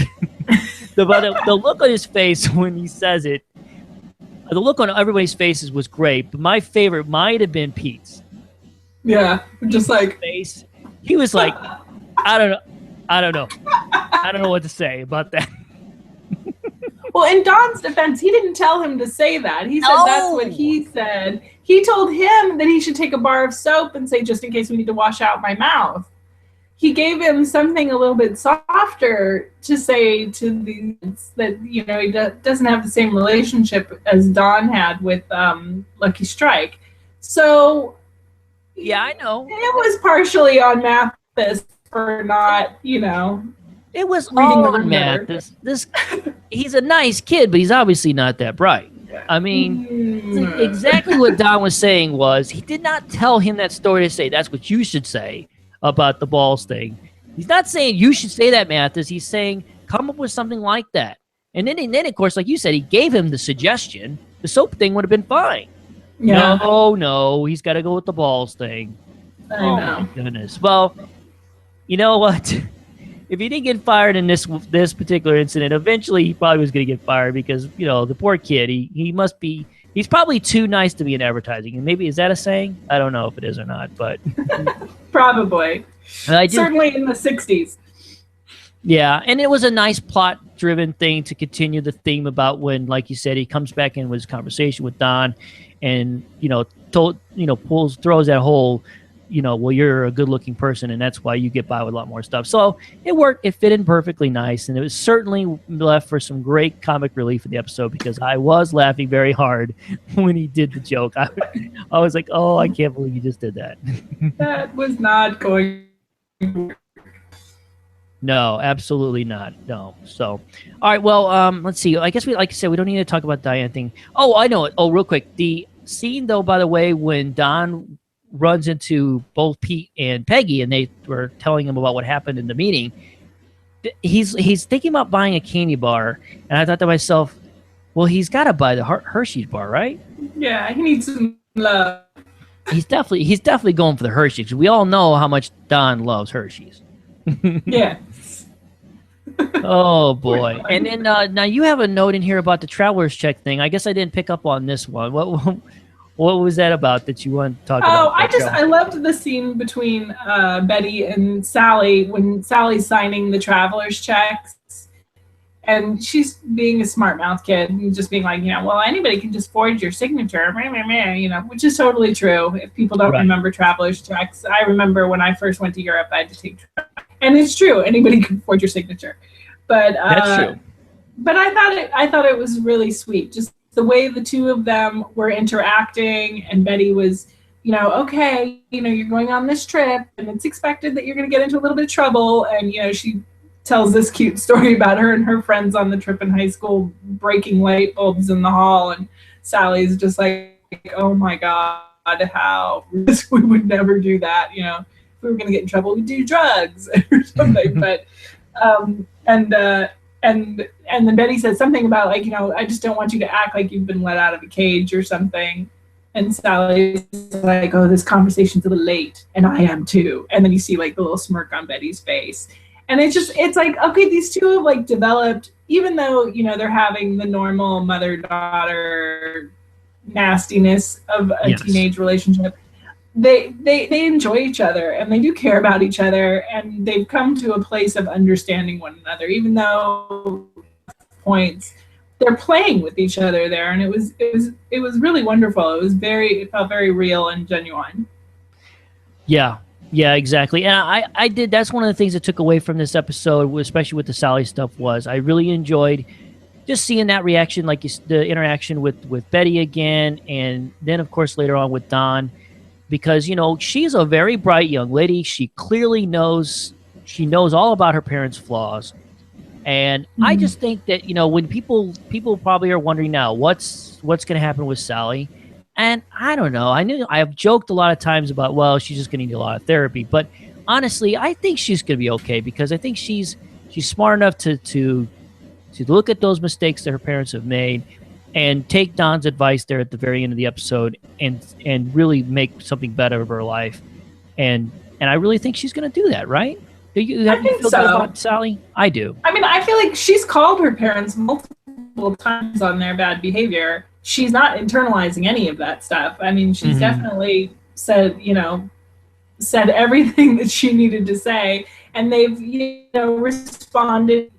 the look on his face when he says it, the look on everybody's faces was great. But my favorite might have been Pete's. Yeah, just like face. He was like, I don't know. I don't know. I don't know what to say about that. Well, in Don's defense, he didn't tell him to say that. He said that's what he said. He told him that he should take a bar of soap and say, just in case we need to wash out my mouth. He gave him something a little bit softer to say to the that, you know, he doesn't have the same relationship as Don had with Lucky Strike. So yeah, I know. It was partially on Mathis for not, you know, it was all on Mathis. This he's a nice kid, but he's obviously not that bright. I mean, exactly what Don was saying was he did not tell him that story to say that's what you should say about the balls thing. He's not saying you should say that, Mathis. He's saying come up with something like that. And then of course, like you said, he gave him the suggestion. The soap thing would have been fine. Yeah. No, he's got to go with the balls thing. I know. My goodness. Well, you know what? If he didn't get fired in this particular incident, eventually he probably was going to get fired because, you know, the poor kid, he's probably too nice to be in advertising. And maybe, is that a saying? I don't know if it is or not, but. Probably. Certainly in the 60s. Yeah, and it was a nice plot-driven thing to continue the theme about when, like you said, he comes back in with his conversation with Don and, you know, throws that whole, you know, well, you're a good-looking person, and that's why you get by with a lot more stuff. So it worked. It fit in perfectly nice, and it was certainly left for some great comic relief in the episode because I was laughing very hard when he did the joke. I was like, oh, I can't believe you just did that. That was not going to work. No, absolutely not. No. So, all right. Well, let's see. I guess like I said, we don't need to talk about Diane thing. Oh, I know it. Oh, real quick. The scene, though, by the way, when Don runs into both Pete and Peggy, and they were telling him about what happened in the meeting. He's thinking about buying a candy bar, and I thought to myself, well, he's got to buy the Hershey's bar, right? Yeah, he needs some love. He's definitely going for the Hershey's. We all know how much Don loves Hershey's. Yeah. Oh boy! And then now you have a note in here about the traveler's check thing. I guess I didn't pick up on this one. What was that about that you want to talk about? I loved the scene between Betty and Sally when Sally's signing the traveler's checks, and she's being a smart mouth kid and just being like, you know, well, anybody can just forge your signature, you know, which is totally true. If people don't remember traveler's checks, I remember when I first went to Europe, I had to take. And it's true. Anybody can forge your signature, but that's true. But I thought it was really sweet, just the way the two of them were interacting, and Betty was, you know, okay, you know, you're going on this trip, and it's expected that you're going to get into a little bit of trouble, and you know, she tells this cute story about her and her friends on the trip in high school breaking light bulbs in the hall, and Sally's just like, oh my God, how we would never do that, you know. We were going to get in trouble, we'd do drugs or something. But and then Betty said something about, like, you know, I just don't want you to act like you've been let out of a cage or something. And Sally's like, oh, this conversation's a little late, and I am too. And then you see like the little smirk on Betty's face, and it's like, okay, these two have like developed, even though, you know, they're having the normal mother-daughter nastiness of a teenage relationship. They enjoy each other, and they do care about each other, and they've come to a place of understanding one another, even though points they're playing with each other there, and it was really wonderful. It felt very real and genuine. Yeah, exactly. And I did. That's one of the things I took away from this episode, especially with the Sally stuff, was I really enjoyed just seeing that reaction, like the interaction with Betty again, and then of course later on with Don. Because, you know, she's a very bright young lady. She clearly knows all about her parents' flaws. And I just think that, you know, when people probably are wondering now, what's going to happen with Sally? And I don't know. I've joked a lot of times about, well, she's just going to need a lot of therapy. But honestly, I think she's going to be okay, because I think she's smart enough to look at those mistakes that her parents have made and take Don's advice there at the very end of the episode and really make something better of her life. And I really think she's going to do that, right? Do you feel good about Sally? I do. I mean, I feel like she's called her parents multiple times on their bad behavior. She's not internalizing any of that stuff. I mean, she's definitely said everything that she needed to say. and they've responded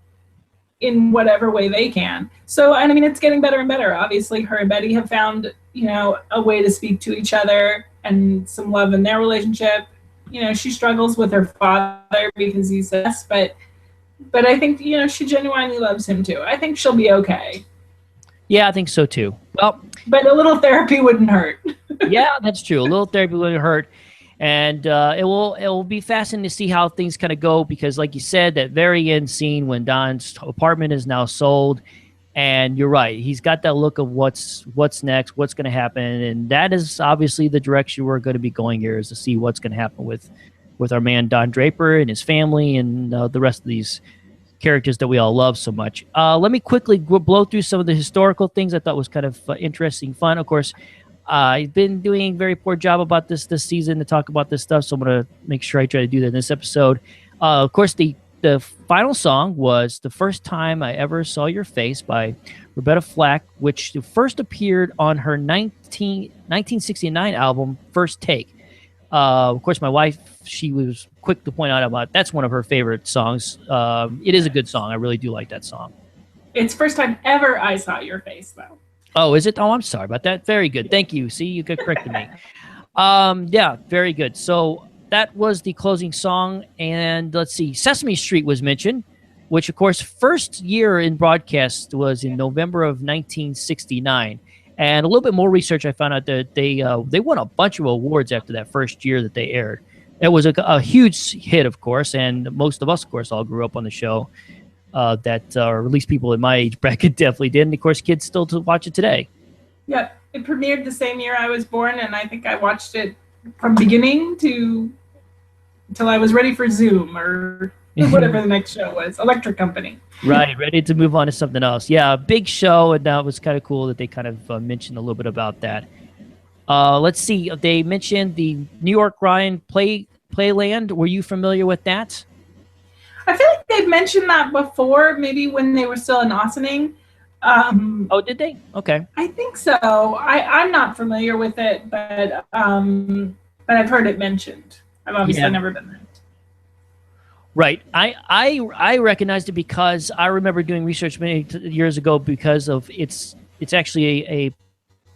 in whatever way they can. So, and I mean, it's getting better and better. Obviously, her and Betty have found, a way to speak to each other and some love in their relationship. She struggles with her father because he's this, but I think, she genuinely loves him too. I think she'll be okay. Yeah, I think so too. Well, but a little therapy wouldn't hurt. Yeah, that's true. A little therapy wouldn't hurt. And it will be fascinating to see how things kind of go, because like you said, that very end scene when Don's apartment is now sold, and you're right, he's got that look of what's next, what's going to happen, and that is obviously the direction we're going to be going here, is to see what's going to happen with our man Don Draper and his family and the rest of these characters that we all love so much. Let me quickly blow through some of the historical things I thought was kind of interesting, fun. Of course, I've been doing a very poor job about this season to talk about this stuff, so I'm going to make sure I try to do that in this episode. Of course, the final song was The First Time I Ever Saw Your Face by Roberta Flack, which first appeared on her 1969 album, First Take. Of course, my wife, she was quick to point out about that's one of her favorite songs. It is a good song. I really do like that song. It's first time ever I saw your face, though. Oh, is it? Oh, I'm sorry about that. Very good. Thank you. See, you could correct me. Yeah, very good. So that was the closing song. And let's see, Sesame Street was mentioned, which, of course, first year in broadcast was in November of 1969. And a little bit more research, I found out that they won a bunch of awards after that first year that they aired. It was a huge hit, of course, and most of us, of course, all grew up on the show. Or at least people in my age bracket definitely did. And, of course, kids still watch it today. Yeah, it premiered the same year I was born, and I think I watched it from beginning till I was ready for Zoom or whatever the next show was, Electric Company. Right, ready to move on to something else. Yeah, big show, and that was kind of cool that they kind of mentioned a little bit about that. Let's see, they mentioned the New York Ryan Playland. Were you familiar with that? I feel like they've mentioned that before, maybe when they were still in Ossining. Oh, did they? Okay. I think so. I'm not familiar with it, but I've heard it mentioned. I've obviously never been there. Right. I recognized it because I remember doing research many years ago because of it's actually a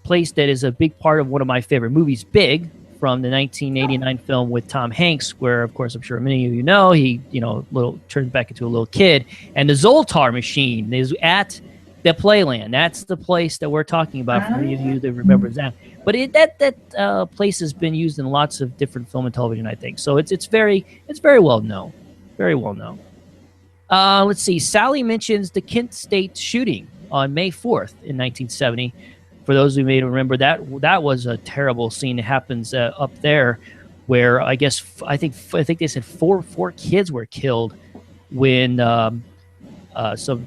place that is a big part of one of my favorite movies, Big, from the 1989 film with Tom Hanks, where, of course, I'm sure many of you know, he, turns back into a little kid. And the Zoltar machine is at the Playland. That's the place that we're talking about for many of you that remember that. But that place has been used in lots of different film and television, I think. So it's very well known. Very well known. Let's see. Sally mentions the Kent State shooting on May 4th in 1970. For those who may remember, that was a terrible scene that happens up there, where I think they said four kids were killed when some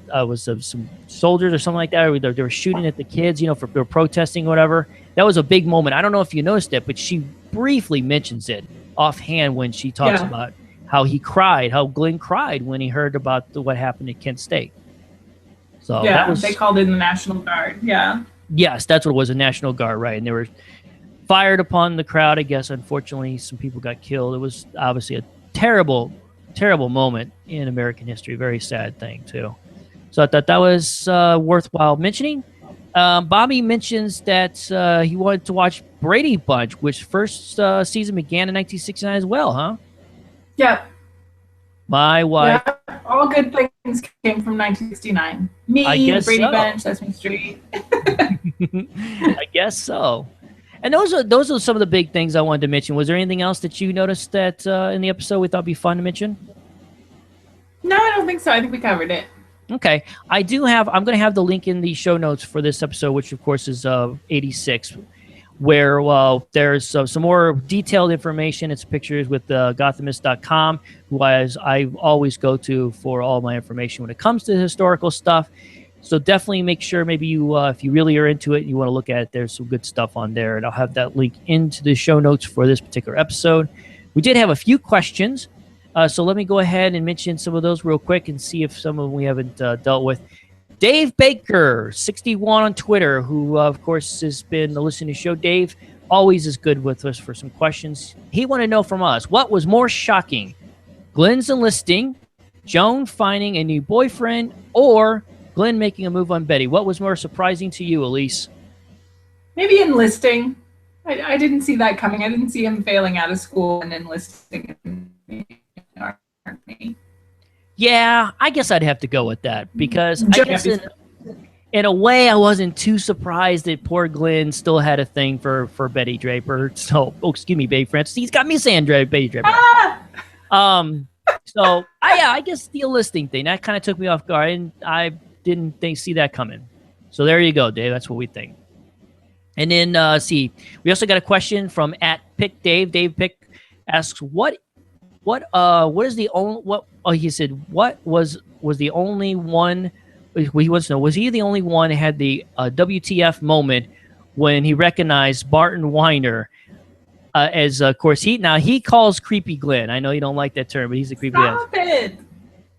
soldiers or something like that. Or they were shooting at the kids, for they were protesting or whatever. That was a big moment. I don't know if you noticed it, but she briefly mentions it offhand when she talks about how Glenn cried when he heard about what happened at Kent State. So they called in the National Guard. Yeah. Yes, that's what it was, a National Guard, right? And they were fired upon the crowd. I guess, unfortunately, some people got killed. It was obviously a terrible, terrible moment in American history. Very sad thing, too. So I thought that was worthwhile mentioning. Bobby mentions that he wanted to watch Brady Bunch, which first season began in 1969 as well, huh? Yeah. My wife. Yeah, all good things came from 1969. Me, Brady Bunch, Sesame Street. I guess so. And those are some of the big things I wanted to mention. Was there anything else that you noticed that in the episode we thought would be fun to mention? No, I don't think so. I think we covered it. Okay. I'm going to have the link in the show notes for this episode, which of course is 86, where there's some more detailed information. It's pictures with Gothamist.com, who I always go to for all my information when it comes to historical stuff. So definitely make sure maybe you, if you really are into it and you want to look at it, there's some good stuff on there. And I'll have that link into the show notes for this particular episode. We did have a few questions. So let me go ahead and mention some of those real quick and see if some of them we haven't dealt with. Dave Baker, 61 on Twitter, who, of course, has been listening to the show. Dave always is good with us for some questions. He wanted to know from us, what was more shocking, Glenn's enlisting, Joan finding a new boyfriend, or Glenn making a move on Betty? What was more surprising to you, Elise? Maybe enlisting. I didn't see that coming. I didn't see him failing out of school and enlisting in the army. Yeah, I guess I'd have to go with that because I guess in a way I wasn't too surprised that poor Glenn still had a thing for Betty Draper. So, excuse me, Betty Francis. He's got me saying Betty Draper. So I guess the enlisting thing that kind of took me off guard, and I didn't see that coming. So there you go, Dave. That's what we think. And then we also got a question from @PickDave. Dave Pick asks what is the only what? Oh, he said what was the only one? He wants to know, was he the only one who had the WTF moment when he recognized Barton Weiner as, of course, he calls creepy Glenn. I know you don't like that term, but he's a creepy Glenn. Stop it.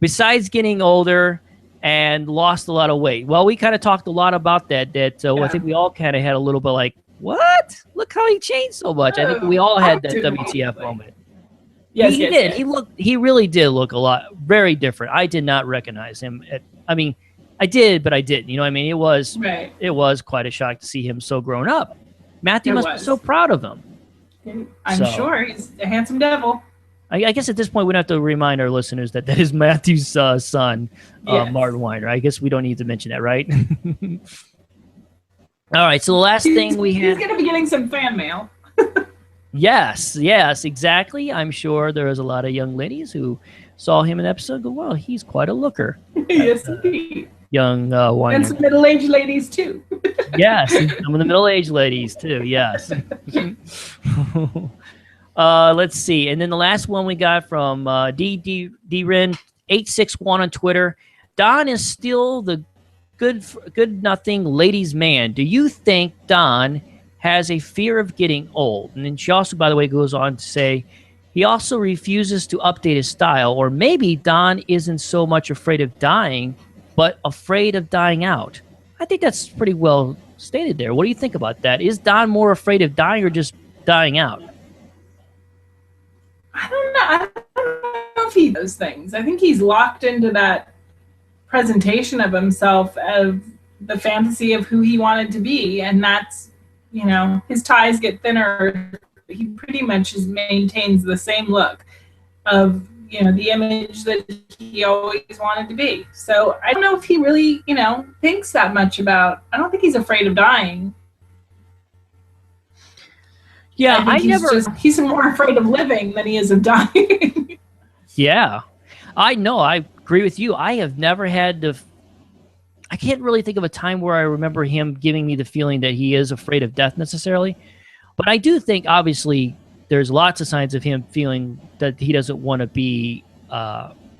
Besides getting older and lost a lot of weight. Well, we kind of talked a lot about that. I think we all kind of had a little bit like, what? Look how he changed so much. I think we all had that WTF moment. Yes, he did. Yes. He really did look very different. I did not recognize him. I did, but I didn't. You know what I mean? It was quite a shock to see him so grown up. Matthew must be so proud of him. I'm sure. He's a handsome devil. I guess at this point, we don't have to remind our listeners that is Matthew's son, yes. Martin Weiner. I guess we don't need to mention that, right? All right, so the last thing we had... He's going to be getting some fan mail. Yes, exactly. I'm sure there was a lot of young ladies who saw him in the episode and go, well, he's quite a looker. Yes, indeed. Young Weiner. And some middle-aged ladies, too. Yes, some of the middle-aged ladies, too, yes. Let's see. And then the last one we got from DRen861 on Twitter. Don is still the good nothing ladies' man. Do you think Don has a fear of getting old? And then she also, by the way, goes on to say he also refuses to update his style, or maybe Don isn't so much afraid of dying, but afraid of dying out. I think that's pretty well stated there. What do you think about that? Is Don more afraid of dying or just dying out? I don't know. I don't know if he does things. I think he's locked into that presentation of himself, of the fantasy of who he wanted to be, and that's, his ties get thinner. He pretty much maintains the same look of, the image that he always wanted to be. So I don't know if he really, thinks that much about. I don't think he's afraid of dying. Yeah, he's more afraid of living than he is of dying. Yeah, I know. I agree with you. I have never had I can't really think of a time where I remember him giving me the feeling that he is afraid of death necessarily. But I do think, obviously, there's lots of signs of him feeling that he doesn't want to be,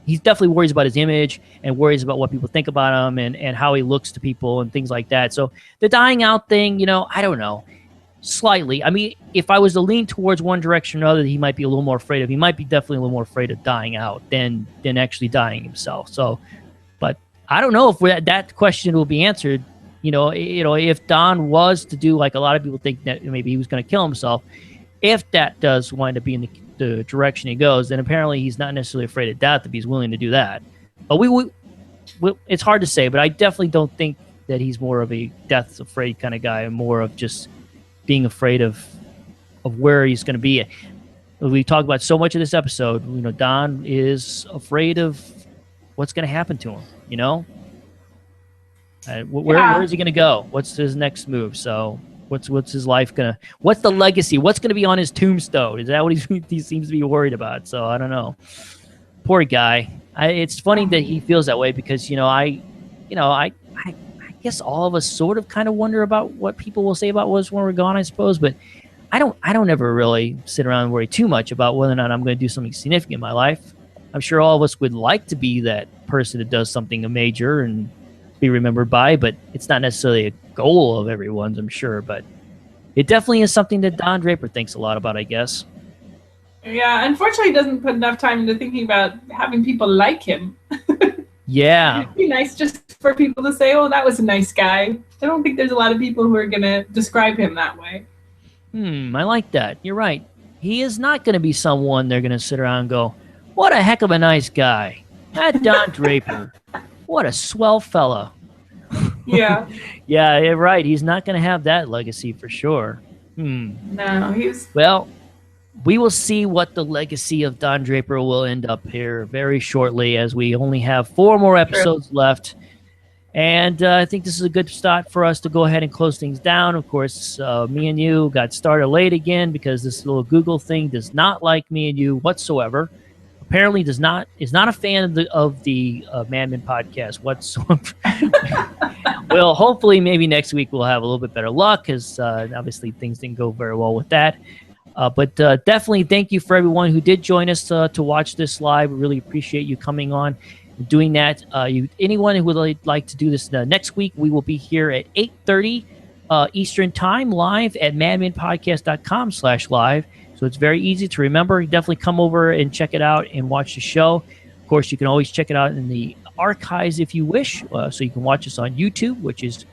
he definitely worries about his image and worries about what people think about him and how he looks to people and things like that. So the dying out thing, I don't know. Slightly. I mean, if I was to lean towards one direction or another, he might be a little more afraid of. He might be definitely a little more afraid of dying out than actually dying himself. So, but I don't know if that question will be answered. If Don was to do like a lot of people think that maybe he was going to kill himself, if that does wind up being the direction he goes, then apparently he's not necessarily afraid of death if he's willing to do that. But it's hard to say. But I definitely don't think that he's more of a death afraid kind of guy, and more of just being afraid of where he's going to be. We talked about so much of this episode. Don is afraid of what's going to happen to him. Where is he going to go? What's his next move? So what's his life gonna? What's the legacy? What's going to be on his tombstone? Is that what he seems to be worried about? So I don't know. Poor guy. It's funny that he feels that way because I guess all of us sort of kind of wonder about what people will say about us when we're gone, I suppose. But I don't ever really sit around and worry too much about whether or not I'm going to do something significant in my life. I'm sure all of us would like to be that person that does something major and be remembered by, but it's not necessarily a goal of everyone's, I'm sure. But it definitely is something that Don Draper thinks a lot about, I guess. Yeah, unfortunately, he doesn't put enough time into thinking about having people like him. Yeah. It'd be nice just for people to say, oh, that was a nice guy. I don't think there's a lot of people who are going to describe him that way. I like that. You're right. He is not going to be someone they're going to sit around and go, What a heck of a nice guy. That Don Draper. What a swell fella. Yeah. Yeah, you're right. He's not going to have that legacy for sure. No, he's... Well, we will see what the legacy of Don Draper will end up here very shortly, as we only have 4 more episodes left. And I think this is a good start for us to go ahead and close things down. Of course, me and you got started late again because this little Google thing does not like me and you whatsoever. Apparently is not a fan of the Man Men podcast whatsoever. Well, hopefully maybe next week we'll have a little bit better luck, because obviously things didn't go very well with that. But definitely thank you for everyone who did join us to watch this live. We really appreciate you coming on and doing that. Anyone who would like to do this next week, we will be here at 8:30 Eastern Time live at madmanpodcast.com/live. So it's very easy to remember. You definitely come over and check it out and watch the show. Of course, you can always check it out in the archives if you wish. So you can watch us on YouTube, which is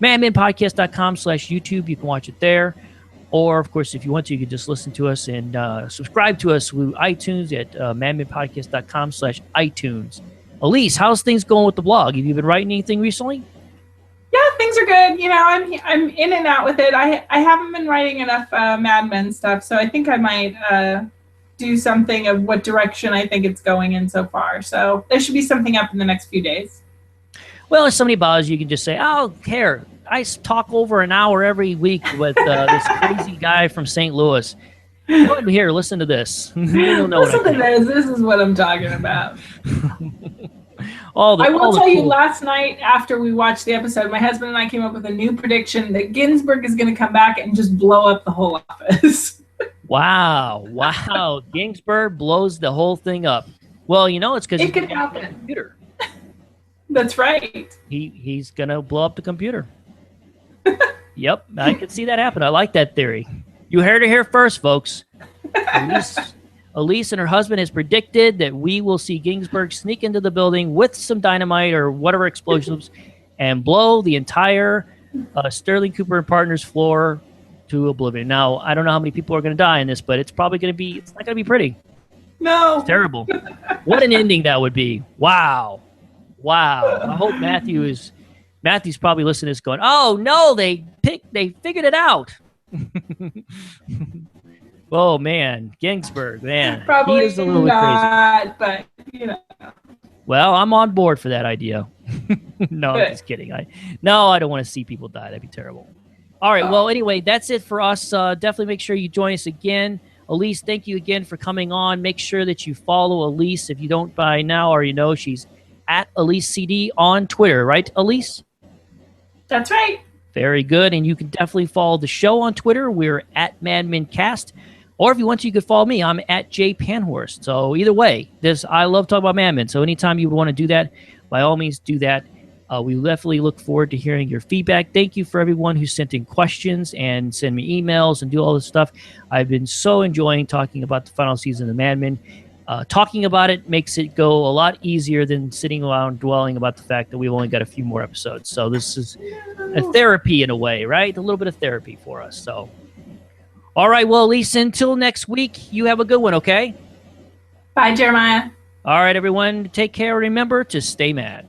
madmanpodcast.com/YouTube. You can watch it there. Or, of course, if you want to, you can just listen to us and subscribe to us through iTunes at madmanpodcast.com/iTunes. Elise, how's things going with the blog? Have you been writing anything recently? Yeah, things are good. You know, I'm in and out with it. I haven't been writing enough Mad Men stuff, so I think I might do something of what direction I think it's going in so far. So there should be something up in the next few days. Well, if somebody bothers you, you can just say, "Oh, here, I talk over an hour every week with this crazy guy from St. Louis. Go ahead here, listen to this." Listen to this. This is what I'm talking about. I will tell you, last night after we watched the episode, my husband and I came up with a new prediction that Ginsburg is going to come back and just blow up the whole office. Wow. Ginsburg blows the whole thing up. Well, you know, it's because it could happen. The computer. That's right. He's going to blow up the computer. Yep, I could see that happen. I like that theory. You heard it here first, folks. Elise and her husband has predicted that we will see Ginsburg sneak into the building with some dynamite or whatever explosives and blow the entire Sterling Cooper and Partners floor to oblivion. Now, I don't know how many people are going to die in this, but it's probably going to be, it's not going to be pretty. No. It's terrible. What an ending that would be. Wow. I hope Matthew's probably listening to this going, "Oh no, they figured it out." Oh man, Ginsburg, man, probably he is a little not, crazy. But you know. Well, I'm on board for that idea. No, I'm just kidding. I don't want to see people die. That'd be terrible. All right. Well, anyway, that's it for us. Definitely make sure you join us again. Elise, thank you again for coming on. Make sure that you follow Elise. If you don't by now already know, she's at Elise CD on Twitter, right, Elise? That's right. Very good. And you can definitely follow the show on Twitter. We're at MadmenCast. Or if you want to, you can follow me. I'm at J Panhorst. So either way, I love talking about Mad Men. So anytime you would want to do that, by all means, do that. We definitely look forward to hearing your feedback. Thank you for everyone who sent in questions and send me emails and do all this stuff. I've been so enjoying talking about the final season of Mad Men. Talking about it makes it go a lot easier than sitting around dwelling about the fact that we've only got a few more episodes. So this is a therapy in a way, right? A little bit of therapy for us. So, all right. Well, Lisa, until next week, you have a good one, okay? Bye, Jeremiah. All right, everyone. Take care. Remember to stay mad.